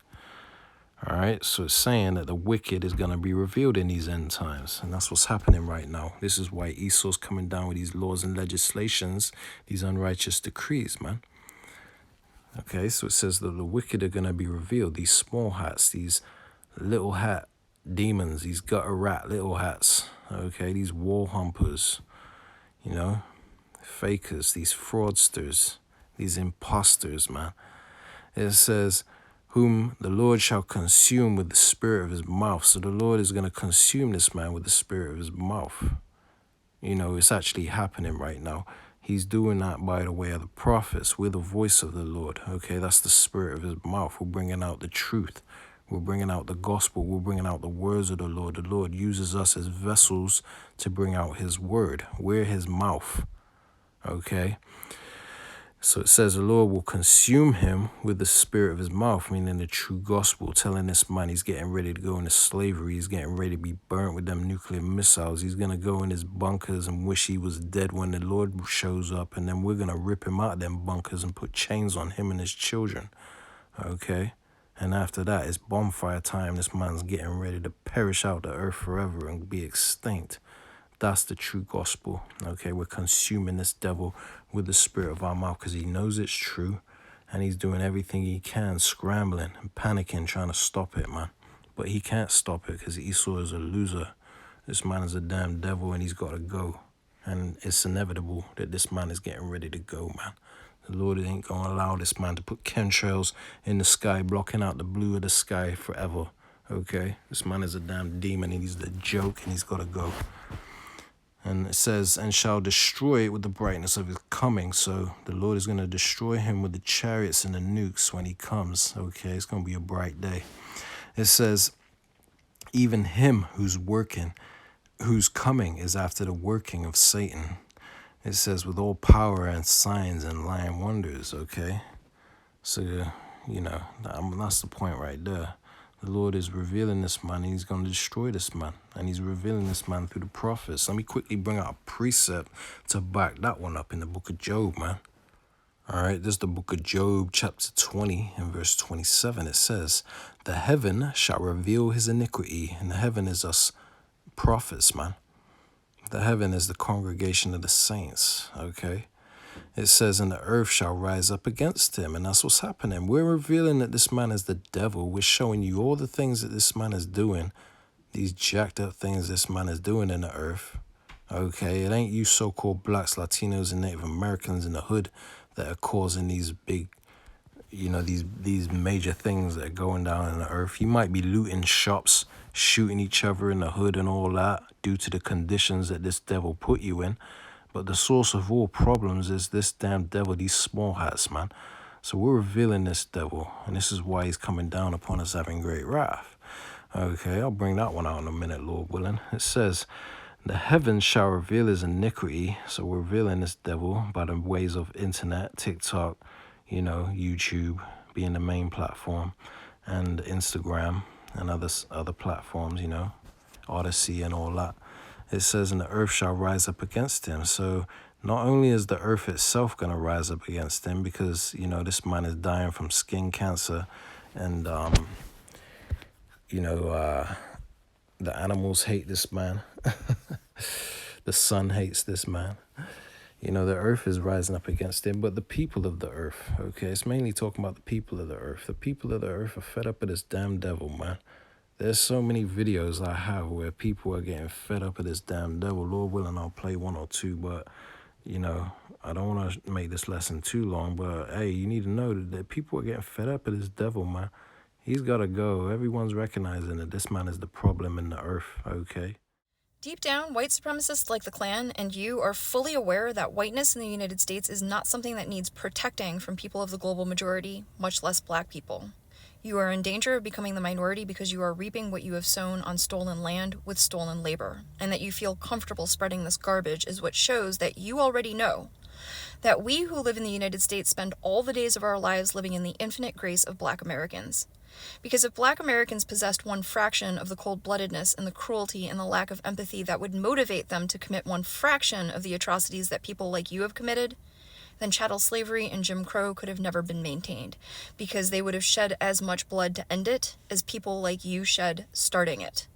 All right, so it's saying that the wicked is going to be revealed in these end times. And that's what's happening right now. This is why Esau's coming down with these laws and legislations, these unrighteous decrees, man. Okay, so it says that the wicked are going to be revealed. These small hats, these little hat demons, these gutter rat little hats. Okay, these wall humpers, fakers, these fraudsters, these imposters, man. It says, whom the Lord shall consume with the spirit of his mouth. So the Lord is going to consume this man with the spirit of his mouth. It's actually happening right now. He's doing that by the way of the prophets. We're the voice of the Lord. Okay, that's the spirit of his mouth. We're bringing out the truth. We're bringing out the gospel. We're bringing out the words of the Lord. The Lord uses us as vessels to bring out his word. We're his mouth. Okay. So it says the Lord will consume him with the spirit of his mouth, meaning the true gospel, telling this man he's getting ready to go into slavery. He's getting ready to be burnt with them nuclear missiles. He's going to go in his bunkers and wish he was dead when the Lord shows up. And then we're going to rip him out of them bunkers and put chains on him and his children. Okay. And after that, it's bonfire time. This man's getting ready to perish out the earth forever and be extinct. That's the true gospel. Okay, we're consuming this devil with the spirit of our mouth because he knows it's true and he's doing everything he can, scrambling and panicking, trying to stop it, man. But he can't stop it because Esau is a loser. This man is a damn devil and he's got to go. And it's inevitable that this man is getting ready to go, man. The Lord ain't going to allow this man to put chemtrails in the sky, blocking out the blue of the sky forever. Okay, this man is a damn demon and he's the joke and he's got to go. And it says, and shall destroy it with the brightness of his coming. So the Lord is going to destroy him with the chariots and the nukes when he comes. Okay, it's going to be a bright day. It says, even him who's working, whose coming is after the working of Satan. It says with all power and signs and lying wonders, okay? So, that's the point right there. The Lord is revealing this man, and he's going to destroy this man. And he's revealing this man through the prophets. Let me quickly bring out a precept to back that one up in the book of Job, man. All right, this is the book of Job, chapter 20, and verse 27. It says, the heaven shall reveal his iniquity. And the heaven is us prophets, man. The heaven is the congregation of the saints, okay? It says, and the earth shall rise up against him. And that's what's happening. We're revealing that this man is the devil. We're showing you all the things that this man is doing, these jacked up things this man is doing in the earth, okay? It ain't you so-called blacks, Latinos, and Native Americans in the hood that are causing these big, these major things that are going down in the earth. You might be looting shops, shooting each other in the hood and all that due to the conditions that this devil put you in. But the source of all problems is this damn devil, these small hats, man. So we're revealing this devil, and this is why he's coming down upon us having great wrath. Okay, I'll bring that one out in a minute, Lord willing. It says, the heavens shall reveal his iniquity. So we're revealing this devil by the ways of internet, TikTok, YouTube being the main platform, and Instagram and other platforms, Odyssey and all that. It says, and the earth shall rise up against him. So not only is the earth itself going to rise up against him because, this man is dying from skin cancer and, the animals hate this man. The sun hates this man. The earth is rising up against him, but the people of the earth, okay? It's mainly talking about the people of the earth. The people of the earth are fed up with this damn devil, man. There's so many videos I have where people are getting fed up with this damn devil. Lord willing, I'll play one or two, but, I don't want to make this lesson too long, but, hey, you need to know that people are getting fed up with this devil, man. He's got to go. Everyone's recognizing that this man is the problem in the earth, okay? Deep down, white supremacists like the Klan and you are fully aware that whiteness in the United States is not something that needs protecting from people of the global majority, much less black people. You are in danger of becoming the minority because you are reaping what you have sown on stolen land with stolen labor, and that you feel comfortable spreading this garbage is what shows that you already know that we who live in the United States spend all the days of our lives living in the infinite grace of Black Americans. Because if Black Americans possessed one fraction of the cold-bloodedness and the cruelty and the lack of empathy that would motivate them to commit one fraction of the atrocities that people like you have committed, then chattel slavery and Jim Crow could have never been maintained, because they would have shed as much blood to end it as people like you shed starting it.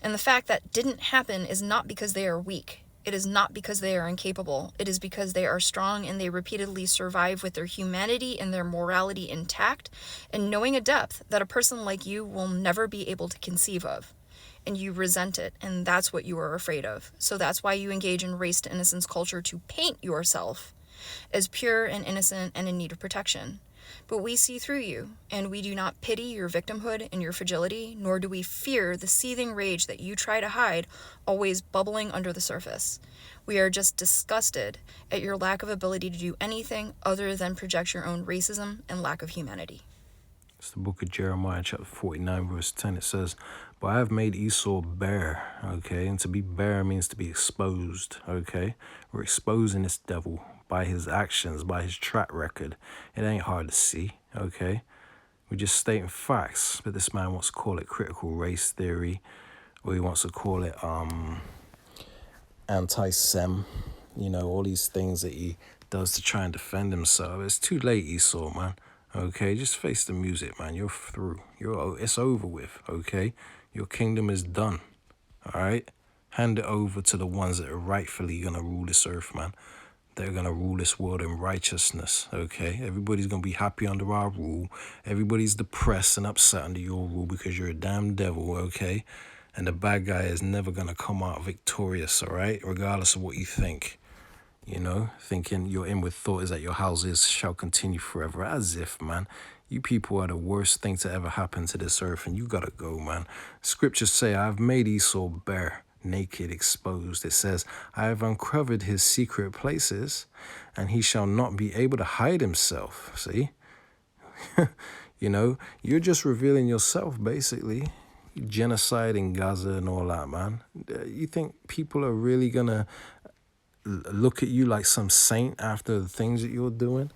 And the fact that didn't happen is not because they are weak. It is not because they are incapable. It is because they are strong and they repeatedly survive with their humanity and their morality intact, and knowing a depth that a person like you will never be able to conceive of. And you resent it, and that's what you are afraid of. So that's why you engage in race to innocence culture to paint yourself as pure and innocent and in need of protection. But we see through you, and we do not pity your victimhood and your fragility, nor do we fear the seething rage that you try to hide, always bubbling under the surface. We are just disgusted at your lack of ability to do anything other than project your own racism and lack of humanity. It's the book of Jeremiah, chapter 49, verse 10. It says, but I have made Esau bare, okay? And to be bare means to be exposed, okay? We're exposing this devil by his actions, by his track record. It ain't hard to see, okay? We're just stating facts, but this man wants to call it critical race theory, or he wants to call it anti-Sem, all these things that he does to try and defend himself. It's too late, Esau, man. Okay, just face the music, man. You're through. It's over with, okay? Your kingdom is done, all right? Hand it over to the ones that are rightfully going to rule this earth, man. They're going to rule this world in righteousness, okay? Everybody's going to be happy under our rule. Everybody's depressed and upset under your rule because you're a damn devil, okay? And the bad guy is never going to come out victorious, all right? Regardless of what you think. Thinking your inward thought is that your houses shall continue forever. As if, man, you people are the worst thing to ever happen to this earth, and you gotta go, man. Scriptures say, I have made Esau bare, naked, exposed. It says, I have uncovered his secret places, and he shall not be able to hide himself. See? You're just revealing yourself, basically. genocide in Gaza and all that, man. You think people are really gonna look at you like some saint after the things that you're doing?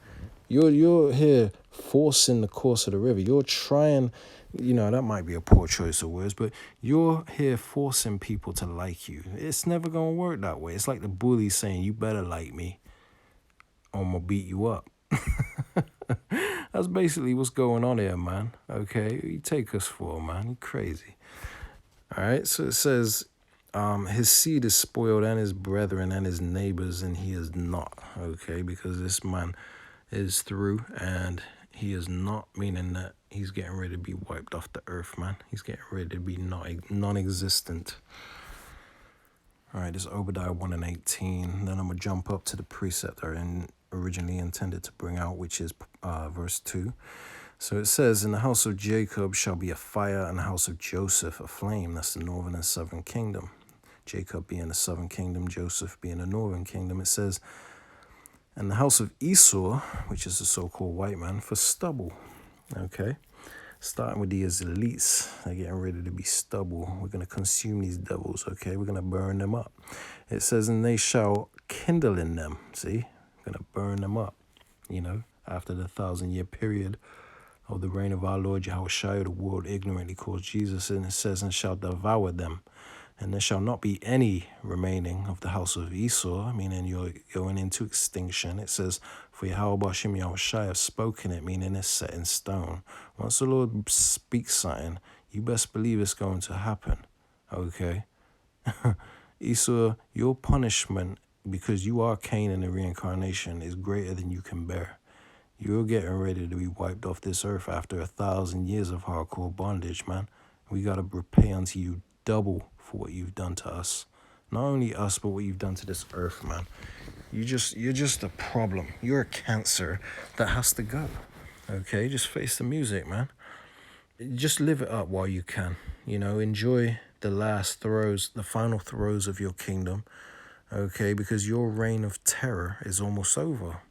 You're here forcing the course of the river. You're trying, that might be a poor choice of words, but you're here forcing people to like you. It's never gonna work that way. It's like the bully saying, you better like me or I'm gonna beat you up. That's basically what's going on here, man. Okay, you take us for, man. You crazy. All right, so it says, his seed is spoiled and his brethren and his neighbors, and he is not. Okay, because this man is through and he is not, meaning that he's getting ready to be wiped off the earth, man. He's getting ready to be non-existent. All right, this is Obadiah 1 and 18. Then I'm going to jump up to the precept I originally intended to bring out, which is verse 2. So it says, in the house of Jacob shall be a fire, and the house of Joseph a flame. That's the northern and southern kingdom. Jacob being the southern kingdom, Joseph being the northern kingdom. It says, and the house of Esau, which is the so-called white man, for stubble. Okay, starting with the Israelites, they're getting ready to be stubble. We're going to consume these devils, okay? We're going to burn them up. It says, and they shall kindle in them. See, we're going to burn them up, after the 1,000-year period of the reign of our Lord Yahushua, the world ignorantly calls Jesus. And it says, and shall devour them. And there shall not be any remaining of the house of Esau, meaning you're going into extinction. It says, for Yahweh Bashim Yahushua have spoken it, meaning it's set in stone. Once the Lord speaks something, you best believe it's going to happen, okay? Esau, your punishment, because you are Cain in the reincarnation, is greater than you can bear. You're getting ready to be wiped off this earth after 1,000 years of hardcore bondage, man. We got to repay unto you double for what you've done to us. Not only us, but what you've done to this earth, man. You're just a problem. You're a cancer that has to go. Okay, just face the music, man. Just live it up while you can. Enjoy the last throes, the final throes of your kingdom. Okay, because your reign of terror is almost over.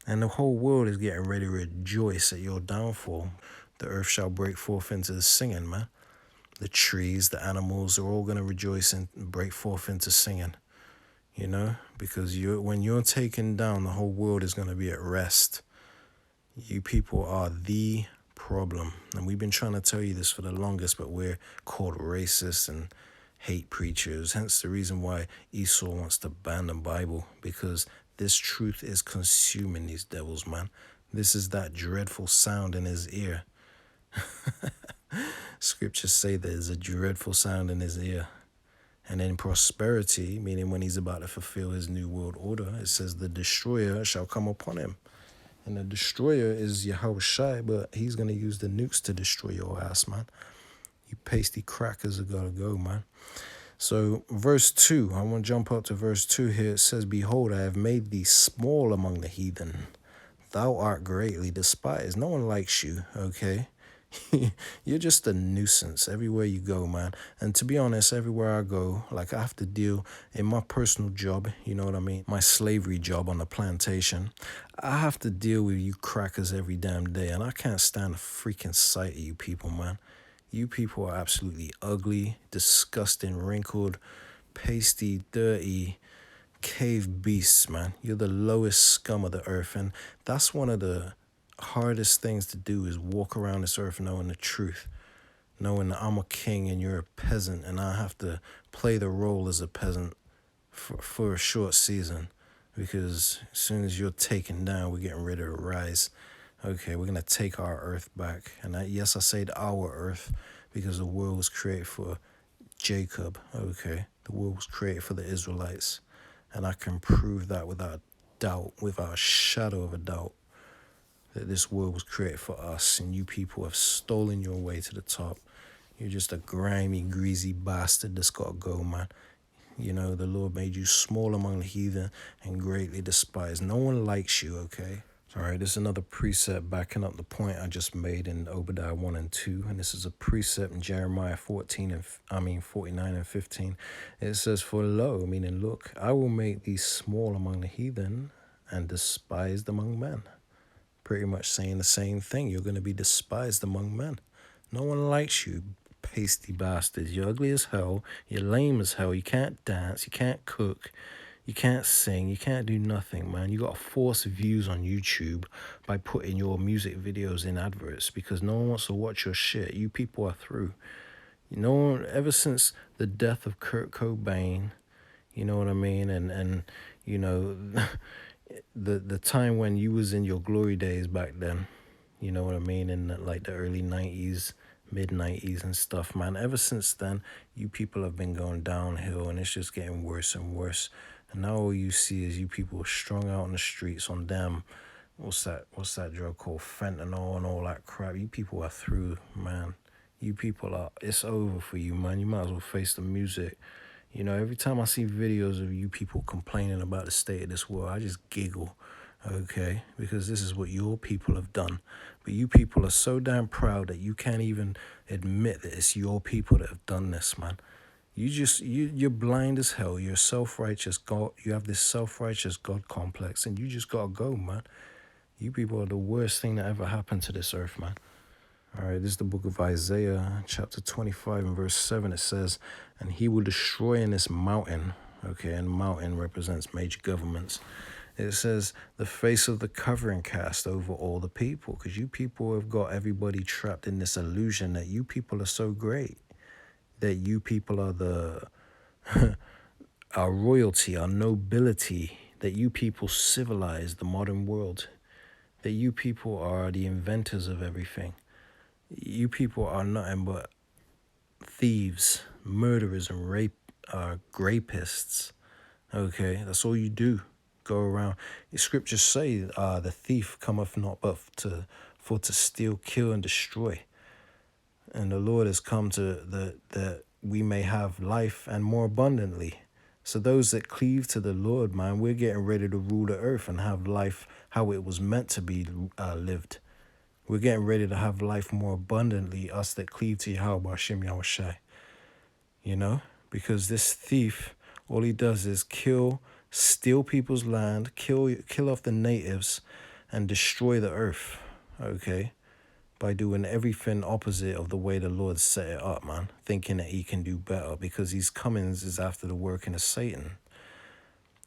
And the whole world is getting ready to rejoice at your downfall. The earth shall break forth into the singing, man. The trees, the animals are all going to rejoice and break forth into singing, because when you're taken down, the whole world is going to be at rest. You people are the problem. And we've been trying to tell you this for the longest, but we're called racist and hate preachers. Hence the reason why Esau wants to ban the Bible, because this truth is consuming these devils, man. This is that dreadful sound in his ear. Scriptures say there's a dreadful sound in his ear. And in prosperity, meaning when he's about to fulfill his new world order, it says the destroyer shall come upon him. And the destroyer is Yahushua, but he's going to use the nukes to destroy your ass, man. You pasty crackers are going to go, man. So verse 2, I want to jump up to verse 2 here. It says, behold, I have made thee small among the heathen. Thou art greatly despised. No one likes you, okay? You're just a nuisance everywhere you go, man. And to be honest, everywhere I go, like I have to deal in my personal job, you know what I mean? My slavery job on the plantation. I have to deal with you crackers every damn day. And I can't stand the freaking sight of you people, man. You people are absolutely ugly, disgusting, wrinkled, pasty, dirty, cave beasts, man. You're the lowest scum of the earth. And that's one of the hardest things to do, is walk around this earth knowing the truth, knowing that I'm a king and you're a peasant, and I have to play the role as a peasant for a short season, because as soon as you're taken down, we're getting ready to rise. Okay, we're going to take our earth back. And yes, I said our earth, because the world was created for Jacob. Okay, the world was created for the Israelites, and I can prove that without doubt, without a shadow of a doubt, that this world was created for us, and you people have stolen your way to the top. You're just a grimy, greasy bastard that's got to go, man. The Lord made you small among the heathen and greatly despised. No one likes you, okay? All right, this is another precept backing up the point I just made in Obadiah 1 and 2. And this is a precept in Jeremiah 49 and 15. It says, for lo, meaning look, I will make thee small among the heathen and despised among men. Pretty much saying the same thing. You're going to be despised among men. No one likes you, pasty bastards. You're ugly as hell. You're lame as hell. You can't dance. You can't cook. You can't sing. You can't do nothing, man. You got to force views on YouTube by putting your music videos in adverts because no one wants to watch your shit. You people are through. You know, ever since the death of Kurt Cobain, you know what I mean? And you know, the time when you was in your glory days back then, you know what I mean? In like the early 90s, mid 90s and stuff, man. Ever since then, you people have been going downhill and it's just getting worse and worse. And now all you see is you people strung out on the streets on damn, what's that drug called? Fentanyl and all that crap. You people are through, man. You people are, it's over for you, man. You might as well face the music. You know, every time I see videos of you people complaining about the state of this world, I just giggle, okay? Because this is what your people have done. But you people are so damn proud that you can't even admit that it's your people that have done this, man. You're blind as hell. You're self-righteous God. You have this self-righteous God complex, and you just gotta go, man. You people are the worst thing that ever happened to this earth, man. All right, this is the book of Isaiah, chapter 25 and verse 7. It says, and he will destroy in this mountain, okay, and mountain represents major governments. It says, the face of the covering cast over all the people, because you people have got everybody trapped in this illusion that you people are so great, that you people are our royalty, our nobility, that you people civilize the modern world, that you people are the inventors of everything. You people are nothing but thieves, murderers, and rapists. Okay, that's all you do. Go around. The scriptures say, the thief cometh not but for to steal, kill, and destroy. And the Lord has come that we may have life and more abundantly. So those that cleave to the Lord, man, we're getting ready to rule the earth and have life how it was meant to be lived. We're getting ready to have life more abundantly, us that cleave to Yahweh Hashem Yahushai. You know? Because this thief, all he does is kill, steal people's land, kill off the natives, and destroy the earth. Okay? By doing everything opposite of the way the Lord set it up, man. Thinking that he can do better because his comings is after the working of Satan.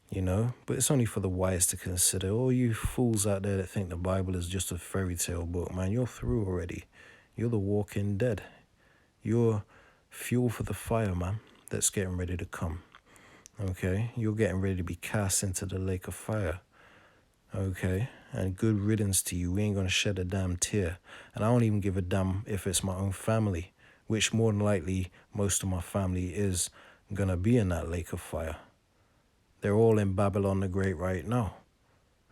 You know, but it's only for the wise to consider. All you fools out there that think the Bible is just a fairy tale book, man, you're through already. You're the walking dead. You're fuel for the fire, man, that's getting ready to come. Okay? You're getting ready to be cast into the lake of fire. Okay? And good riddance to you. We ain't going to shed a damn tear. And I don't even give a damn if it's my own family, which more than likely most of my family is going to be in that lake of fire. They're all in Babylon the Great right now.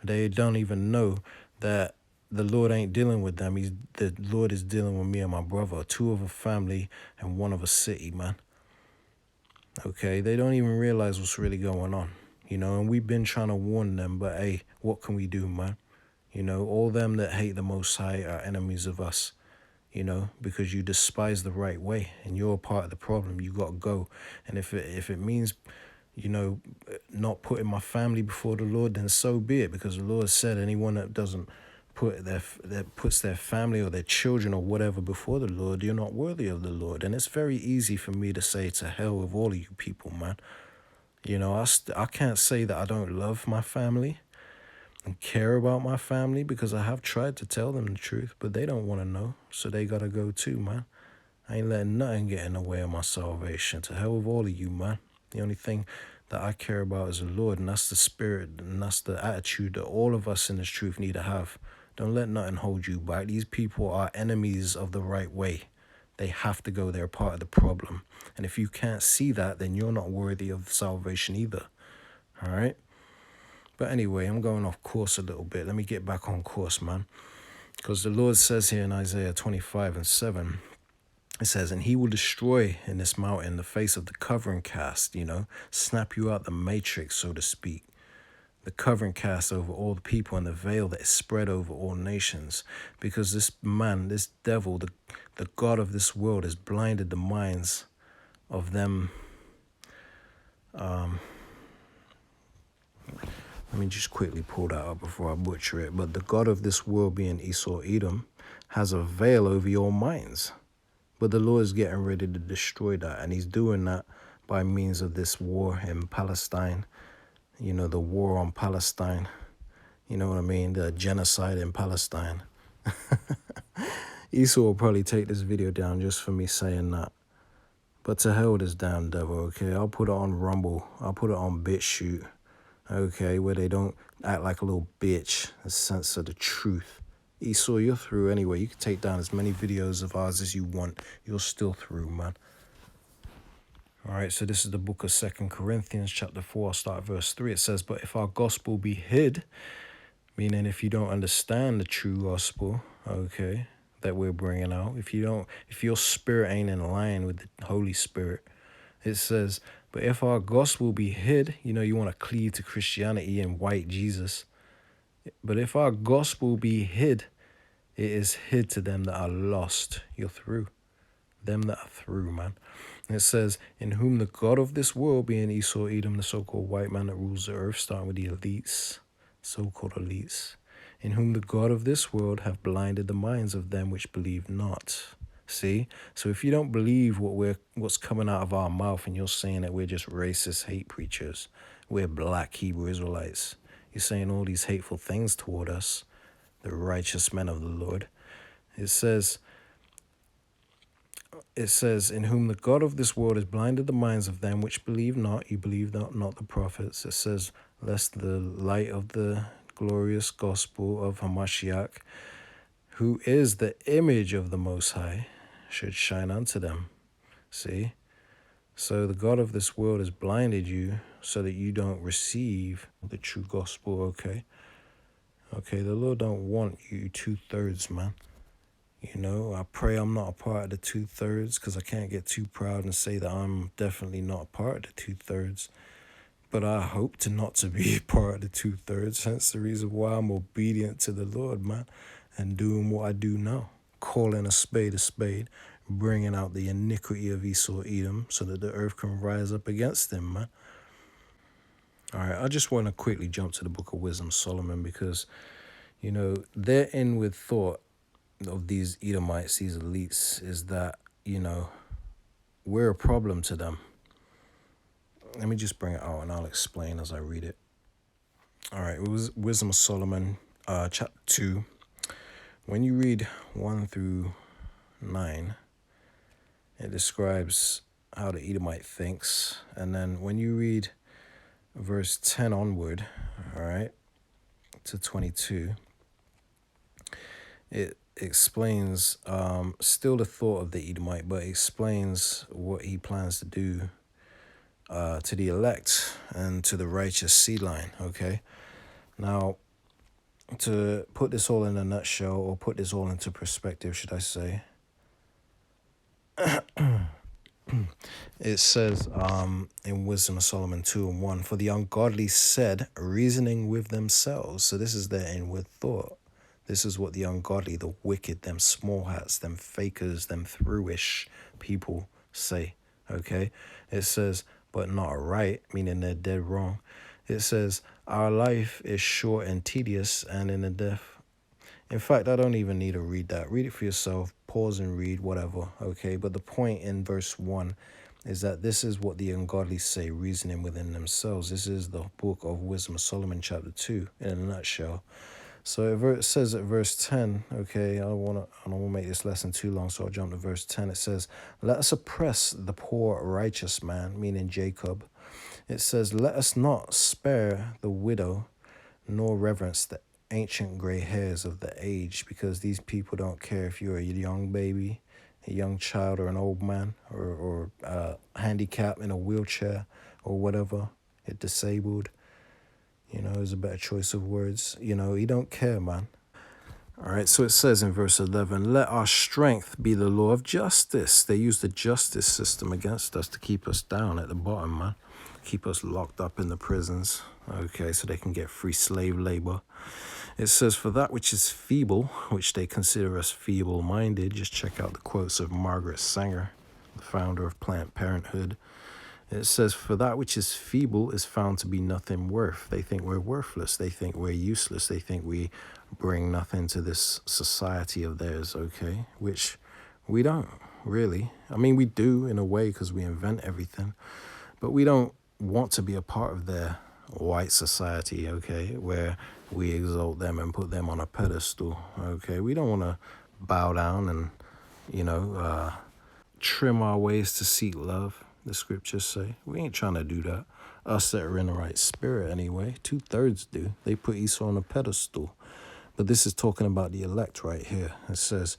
They don't even know that the Lord ain't dealing with them. The Lord is dealing with me and my brother, 2 of a family and 1 of a city, man. Okay, they don't even realize what's really going on, you know, and we've been trying to warn them, but hey, what can we do, man? You know, all them that hate the Most High are enemies of us, you know, because you despise the right way and you're a part of the problem. You got to go. And if it means, you know, not putting my family before the Lord, then so be it, because the Lord said anyone that doesn't puts their family or their children or whatever before the Lord, you're not worthy of the Lord. And it's very easy for me to say to hell with all of you people, man. You know, I can't say that I don't love my family and care about my family, because I have tried to tell them the truth, but they don't want to know, so they gotta go too, man. I ain't letting nothing get in the way of my salvation. To hell with all of you, man. The only thing that I care about is the Lord, and that's the spirit, and that's the attitude that all of us in this truth need to have. Don't let nothing hold you back. These people are enemies of the right way. They have to go. They're part of the problem. And if you can't see that, then you're not worthy of salvation either. All right? But anyway, I'm going off course a little bit. Let me get back on course, man. Because the Lord says here in Isaiah 25 and 7, it says, and he will destroy in this mountain the face of the covering cast, you know, snap you out the matrix, so to speak. The covering cast over all the people and the veil that is spread over all nations. Because this man, this devil, the God of this world has blinded the minds of them. Let me just quickly pull that up before I butcher it. But the God of this world, being Esau, Edom, has a veil over your minds. But the Lord is getting ready to destroy that, and he's doing that by means of this war in Palestine. You know, the war on Palestine. You know what I mean? The genocide in Palestine. Esau will probably take this video down just for me saying that. But to hell with this damn devil, okay? I'll put it on Rumble. I'll put it on BitChute, okay? Where they don't act like a little bitch and censor the truth. Esau, you're through anyway. You can take down as many videos of ours as you want. You're still through, man. All right, so this is the book of 2 Corinthians, chapter 4. I'll start at verse 3. It says, but if our gospel be hid, meaning if you don't understand the true gospel, okay, that we're bringing out, if your spirit ain't in line with the Holy Spirit, it says, but if our gospel be hid, you know, you want to cleave to Christianity and white Jesus. But if our gospel be hid, it is hid to them that are lost. You're through. Them that are through, man. And it says, in whom the God of this world, being Esau, Edom, the so-called white man that rules the earth, starting with the elites, so-called elites, in whom the God of this world have blinded the minds of them which believe not. See? So if you don't believe what's coming out of our mouth, and you're saying that we're just racist hate preachers, we're black Hebrew Israelites, you're saying all these hateful things toward us, the righteous men of the Lord. It says, in whom the God of this world has blinded the minds of them which believe not, you believe not the prophets. It says, lest the light of the glorious gospel of Hamashiach, who is the image of the Most High, should shine unto them. See? So the God of this world has blinded you so that you don't receive the true gospel, okay? Okay, the Lord don't want you 2/3, man. You know, I pray I'm not a part of the 2/3, because I can't get too proud and say that I'm definitely not a part of the 2/3. But I hope not to be a part of the 2/3. Hence the reason why I'm obedient to the Lord, man, and doing what I do now. Calling a spade, bringing out the iniquity of Esau, Edom, so that the earth can rise up against them, man. All right, I just want to quickly jump to the book of Wisdom, Solomon, because, you know, their inward thought of these Edomites, these elites, is that, you know, we're a problem to them. Let me just bring it out and I'll explain as I read it. All right, it was Wisdom of Solomon, chapter 2. When you read 1 through 9, it describes how the Edomite thinks. And then when you read verse 10 onward, all right, to 22, it explains still the thought of the Edomite, but explains what he plans to do to the elect and to the righteous seed line, okay? Now, to put this all in a nutshell, or put this all into perspective, should I say, it says in Wisdom of Solomon 2:1, for the ungodly said, reasoning with themselves. So this is their inward thought. This is what the ungodly, the wicked, them small hats, them fakers, them through-ish people say, okay? It says, but not right, meaning they're dead wrong. It says, our life is short and tedious, and in a death. In fact, I don't even need to read that. Read it for yourself. Pause and read, whatever, okay? But the point in verse 1 is that this is what the ungodly say, reasoning within themselves. This is the book of Wisdom of Solomon, chapter 2, in a nutshell. So it says at verse 10, okay, I don't want to make this lesson too long, so I'll jump to verse 10. It says, let us oppress the poor righteous man, meaning Jacob. It says, let us not spare the widow, nor reverence the ancient gray hairs of the age, because these people don't care if you're a young baby, a young child, or an old man, or handicapped in a wheelchair, or whatever, it disabled. You know, is a better choice of words. You know, he don't care, man. All right, so it says in verse 11, let our strength be the law of justice. They use the justice system against us to keep us down at the bottom, man. Keep us locked up in the prisons, okay, so they can get free slave labor. It says, for that which is feeble, which they consider us feeble-minded, just check out the quotes of Margaret Sanger, the founder of Planned Parenthood. It says, for that which is feeble is found to be nothing worth. They think we're worthless. They think we're useless. They think we bring nothing to this society of theirs, okay? Which we don't. really. I mean, we do in a way because we invent everything, but we don't want to be a part of their white society, okay, where we exalt them and put them on a pedestal, okay? We don't want to bow down and, trim our ways to seek love, the scriptures say. We ain't trying to do that. Us that are in the right spirit anyway, 2/3 do. They put Esau on a pedestal. But this is talking about the elect right here. It says,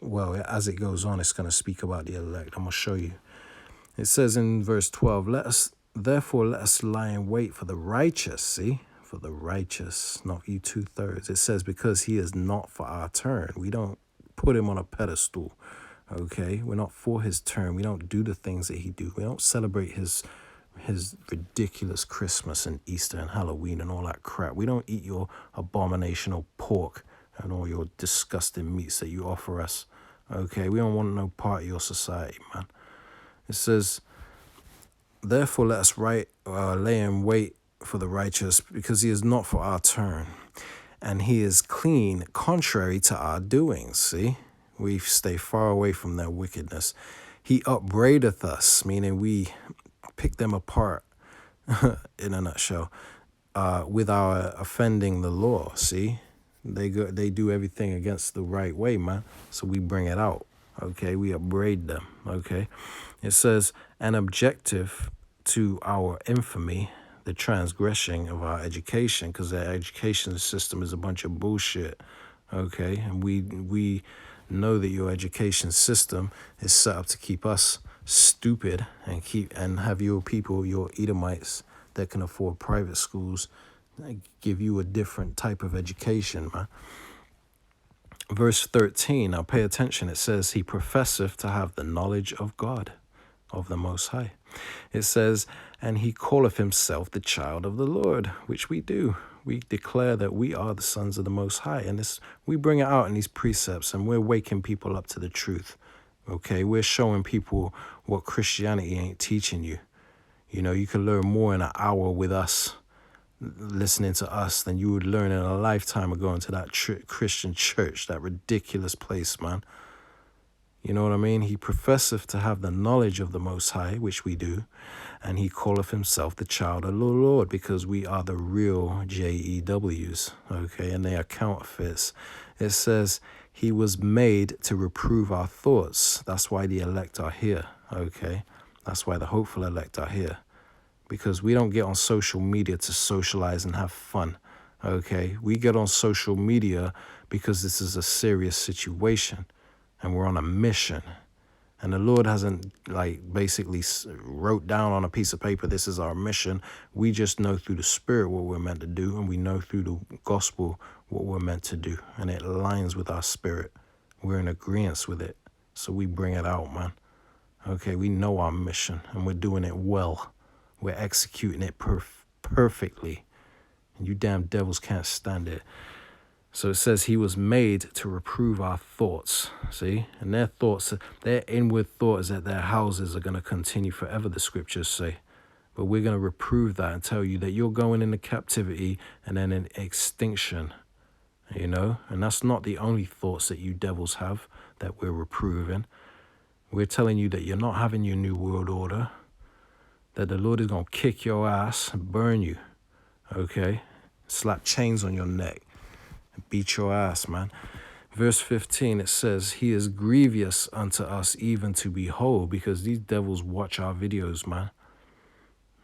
well, as it goes on, it's going to speak about the elect. I'm going to show you. It says in verse 12, Therefore let us lie in wait for the righteous, see? For the righteous, not you 2/3. It says, because he is not for our turn. We don't put him on a pedestal, okay? We're not for his turn. We don't do the things that he do. We don't celebrate his ridiculous Christmas and Easter and Halloween and all that crap. We don't eat your abominational pork and all your disgusting meats that you offer us, okay? We don't want no part of your society, man. It says, therefore let us lay in wait for the righteous, because he is not for our turn, and he is clean contrary to our doings, see? We stay far away from their wickedness. He upbraideth us, meaning we pick them apart, in a nutshell, with our offending the law, see? They do everything against the right way, man. So we bring it out, okay? We upbraid them, okay? It says, an objective to our infamy, the transgressing of our education, because their education system is a bunch of bullshit, okay? And we know that your education system is set up to keep us stupid and have your people, your Edomites that can afford private schools, give you a different type of education, man. Verse 13, now pay attention. It says, he professeth to have the knowledge of God, of the Most High. It says, and he calleth himself the child of the Lord, which we do. We declare that we are the sons of the Most High. And we bring it out in these precepts, and we're waking people up to the truth. Okay, we're showing people what Christianity ain't teaching you. You know, you can learn more in an hour with us, listening to us, than you would learn in a lifetime of going to that Christian church, that ridiculous place, man. You know what I mean? He professeth to have the knowledge of the Most High, which we do, and he calleth himself the child of the Lord, because we are the real JEWs, okay, and they are counterfeits. It says, he was made to reprove our thoughts. That's why the elect are here, okay? That's why the hopeful elect are here, because we don't get on social media to socialize and have fun, okay? We get on social media because this is a serious situation, and we're on a mission. And the Lord hasn't basically wrote down on a piece of paper, this is our mission. We just know through the Spirit what we're meant to do, and we know through the gospel what we're meant to do. And it aligns with our spirit. We're in agreement with it. So we bring it out, man. Okay, we know our mission, and we're doing it well. We're executing it perfectly. And you damn devils can't stand it. So it says he was made to reprove our thoughts, see? And their thoughts, their inward thought is that their houses are going to continue forever, the scriptures say. But we're going to reprove that and tell you that you're going into captivity and then in extinction, you know? And that's not the only thoughts that you devils have that we're reproving. We're telling you that you're not having your new world order, that the Lord is going to kick your ass and burn you, okay? Slap chains on your neck. Beat your ass, man. Verse 15, it says, he is grievous unto us even to behold, because these devils watch our videos, man.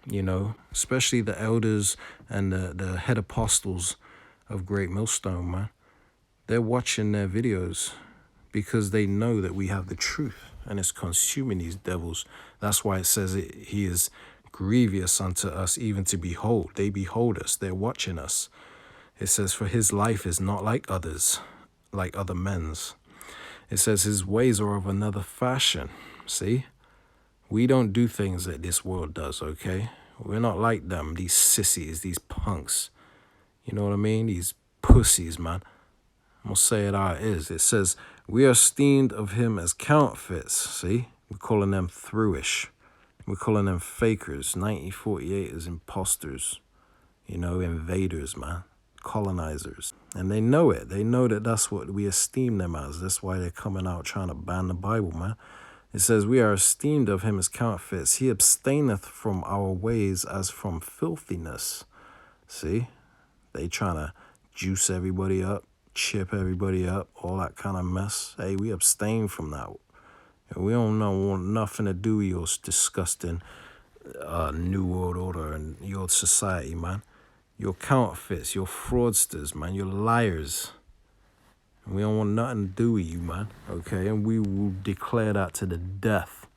You know, especially the elders and the head apostles of Great Millstone, man. They're watching their videos because they know that we have the truth, and it's consuming these devils. That's why it says he is grievous unto us even to behold. They behold us. They're watching us. It says, for his life is not like others, like other men's. It says his ways are of another fashion. See? We don't do things that this world does, okay? We're not like them, these sissies, these punks. You know what I mean? These pussies, man. I'm going to say it how it is. It says, we are esteemed of him as counterfeits. See? We're calling them throughish. We're calling them fakers, 1948 as imposters, you know, invaders, man. Colonizers, and they know it. They know that that's what we esteem them as. That's why they're coming out trying to ban the Bible, man. It says, we are esteemed of him as counterfeits. He abstaineth from our ways as from filthiness. See, they trying to juice everybody up, chip everybody up, all that kind of mess. Hey, we abstain from that. We don't want nothing to do with your disgusting New World Order and your society, man. You're counterfeits, you're fraudsters, man. You're liars. We don't want nothing to do with you, man. Okay? And we will declare that to the death.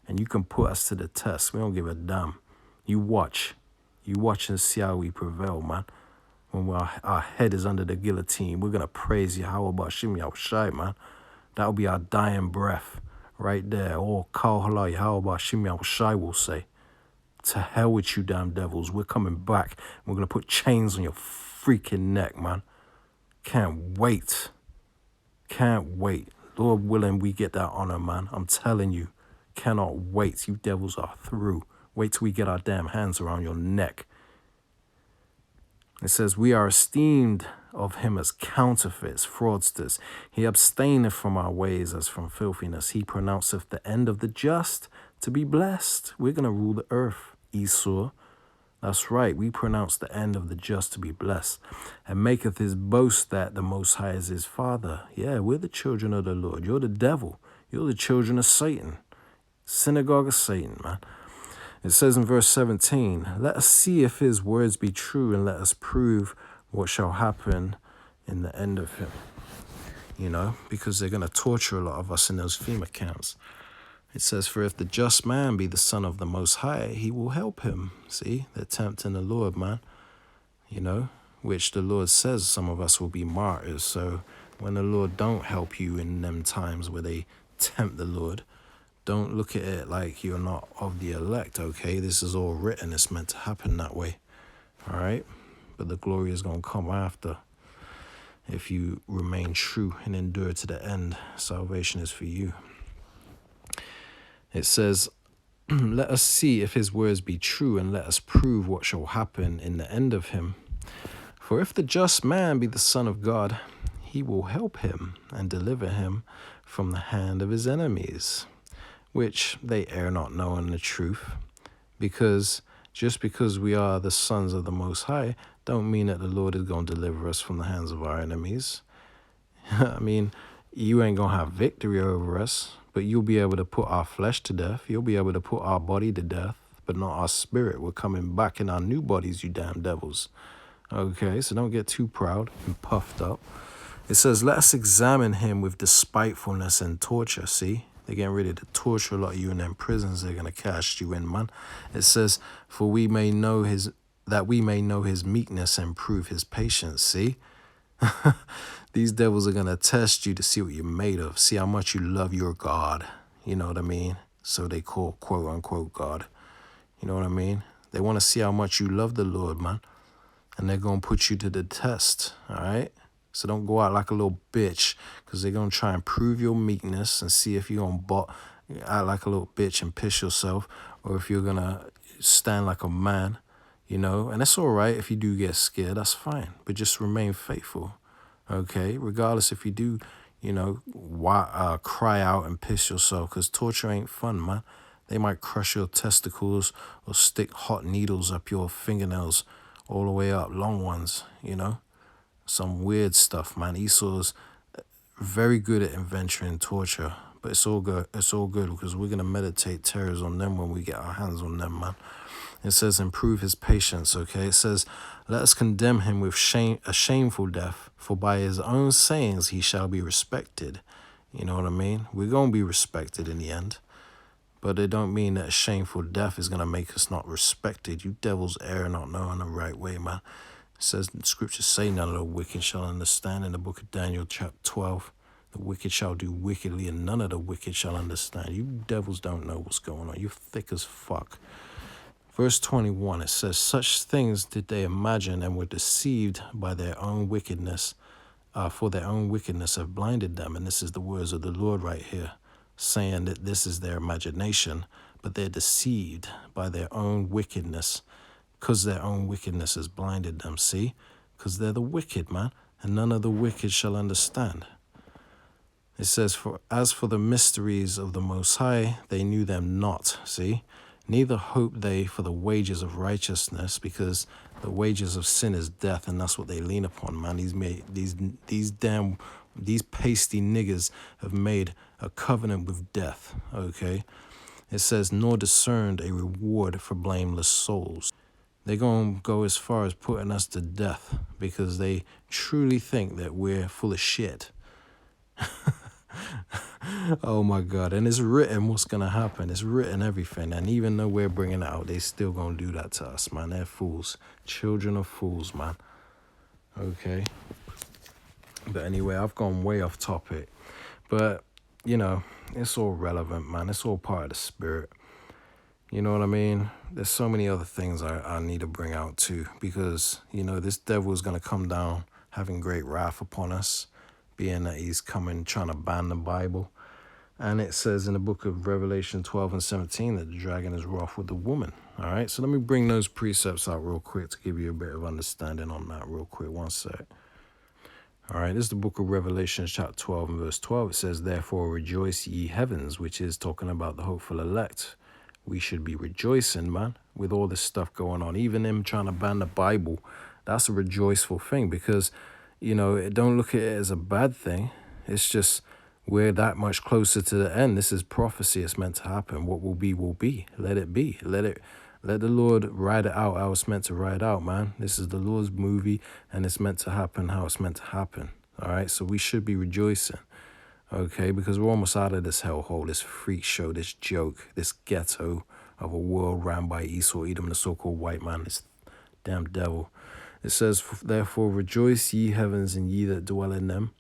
And you can put us to the test. We don't give a damn. You watch. You watch and see how we prevail, man. When our head is under the guillotine, we're going to praise Yahweh Bashim Yahushai, man. That'll be our dying breath right there. All Kal Hala Yahweh Bashim Yahushai will say. To hell with you, damn devils. We're coming back. We're going to put chains on your freaking neck, man. Can't wait. Can't wait. Lord willing, we get that honor, man. I'm telling you. Cannot wait. You devils are through. Wait till we get our damn hands around your neck. It says, we are esteemed of him as counterfeits, fraudsters. He abstaineth from our ways as from filthiness. He pronounceth the end of the just to be blessed. We're going to rule the earth, Esau. That's right. We pronounce the end of the just to be blessed. And maketh his boast that the Most High is his father. Yeah, we're the children of the Lord. You're the devil. You're the children of Satan. Synagogue of Satan, man. It says in verse 17, let us see if his words be true, and let us prove what shall happen in the end of him. You know, because they're going to torture a lot of us in those FEMA camps. It says, for if the just man be the son of the Most High, he will help him. See, they're tempting the Lord, man. You know, which the Lord says some of us will be martyrs. So when the Lord don't help you in them times where they tempt the Lord, don't look at it like you're not of the elect, okay? This is all written. It's meant to happen that way, all right? But the glory is going to come after. If you remain true and endure to the end, salvation is for you. It says, let us see if his words be true, and let us prove what shall happen in the end of him. For if the just man be the son of God, he will help him and deliver him from the hand of his enemies, which they err not knowing the truth. Because just because we are the sons of the Most High, don't mean that the Lord is going to deliver us from the hands of our enemies. I mean, you ain't going to have victory over us, but you'll be able to put our flesh to death. You'll be able to put our body to death, but not our spirit. We're coming back in our new bodies, you damn devils. Okay, so don't get too proud and puffed up. It says, let us examine him with despitefulness and torture. See, they're getting ready to torture a lot of you in them prisons they're going to cast you in, man. It says, for we may know his meekness and prove his patience. See, these devils are going to test you to see what you're made of. See how much you love your God. You know what I mean? So they call quote unquote God. You know what I mean? They want to see how much you love the Lord, man. And they're going to put you to the test, all right? So don't go out like a little bitch, because they're going to try and prove your meekness and see if you're going to act like a little bitch and piss yourself, or if you're going to stand like a man, you know. And that's all right if you do get scared. That's fine. But just remain faithful, okay? Regardless if you do, you know, cry out and piss yourself, because torture ain't fun, man. They might crush your testicles or stick hot needles up your fingernails all the way up, long ones, you know. Some weird stuff, man. Esau's very good at inventing torture, but it's all good. It's all good because we're going to meditate terrors on them when we get our hands on them, man. It says, improve his patience, okay? It says, let us condemn him with a shameful death, for by his own sayings he shall be respected. You know what I mean? We're going to be respected in the end. But it don't mean that a shameful death is going to make us not respected. You devils err not knowing the right way, man. It says, the scriptures say, none of the wicked shall understand. In the book of Daniel, chapter 12, the wicked shall do wickedly, and none of the wicked shall understand. You devils don't know what's going on. You're thick as fuck. Verse 21, it says, such things did they imagine and were deceived by their own wickedness, for their own wickedness have blinded them. And this is the words of the Lord right here, saying that this is their imagination, but they're deceived by their own wickedness, because their own wickedness has blinded them, see? Because they're the wicked, man, and none of the wicked shall understand. It says, as for the mysteries of the Most High, they knew them not. See? Neither hope they for the wages of righteousness, because the wages of sin is death, and that's what they lean upon, man. These pasty niggers have made a covenant with death, okay? It says, nor discerned a reward for blameless souls. They're going to go as far as putting us to death because they truly think that we're full of shit. Oh my God. And it's written what's going to happen. It's written everything. And even though we're bringing it out, they still going to do that to us, man. They're fools. Children of fools, man. Okay. But anyway, I've gone way off topic. But, you know, it's all relevant, man. It's all part of the spirit. You know what I mean? There's so many other things I need to bring out too. Because, you know, this devil is going to come down having great wrath upon us, being that he's coming trying to ban the Bible. And it says in the book of Revelation 12 and 17 that the dragon is wroth with the woman. All right, so let me bring those precepts out real quick to give you a bit of understanding on that real quick. One sec. All right, this is the book of Revelation chapter 12 and verse 12. It says, therefore rejoice ye heavens, which is talking about the hopeful elect. We should be rejoicing, man, with all this stuff going on. Even him trying to ban the Bible, that's a rejoiceful thing because, you know, don't look at it as a bad thing. It's just we're that much closer to the end. This is prophecy. It's meant to happen. What will be, will be. Let it be. Let the Lord ride it out how it's meant to ride out, man. This is the Lord's movie, and it's meant to happen how it's meant to happen. All right, so we should be rejoicing, okay, because we're almost out of this hellhole, this freak show, this joke, this ghetto of a world ran by Esau, Edom, the so-called white man, this damn devil. It says, therefore rejoice ye heavens and ye that dwell in them.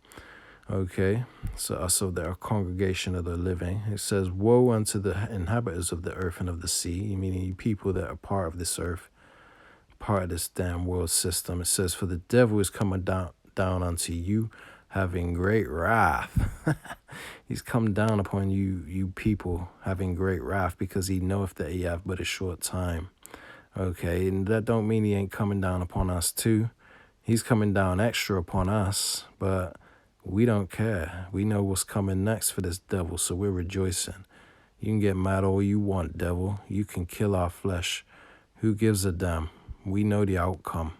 Okay, so they're a congregation of the living. It says, woe unto the inhabitants of the earth and of the sea, meaning you people that are part of this earth, part of this damn world system. It says, for the devil is coming down unto you, having great wrath. He's come down upon you people, having great wrath, because he knoweth that he have but a short time. Okay, and that don't mean he ain't coming down upon us too. He's coming down extra upon us, but we don't care. We know what's coming next for this devil, so we're rejoicing. You can get mad all you want, devil. You can kill our flesh. Who gives a damn? We know the outcome.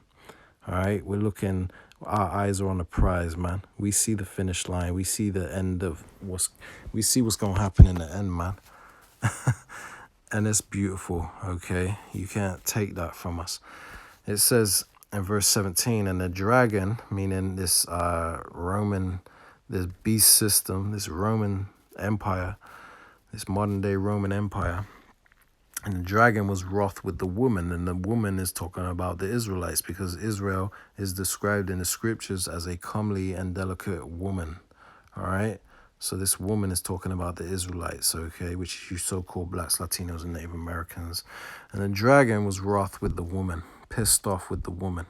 All right? We're looking, our eyes are on the prize, man. We see the finish line. We see the end of we see what's going to happen in the end, man. And it's beautiful, okay? You can't take that from us. It says in verse 17, and the dragon, meaning this this beast system, this Roman Empire, this modern day Roman Empire, and the dragon was wroth with the woman, and the woman is talking about the Israelites, because Israel is described in the scriptures as a comely and delicate woman, all right? So this woman is talking about the Israelites, okay, which is you so-called blacks, Latinos, and Native Americans. And the dragon was wroth with the woman, pissed off with the woman,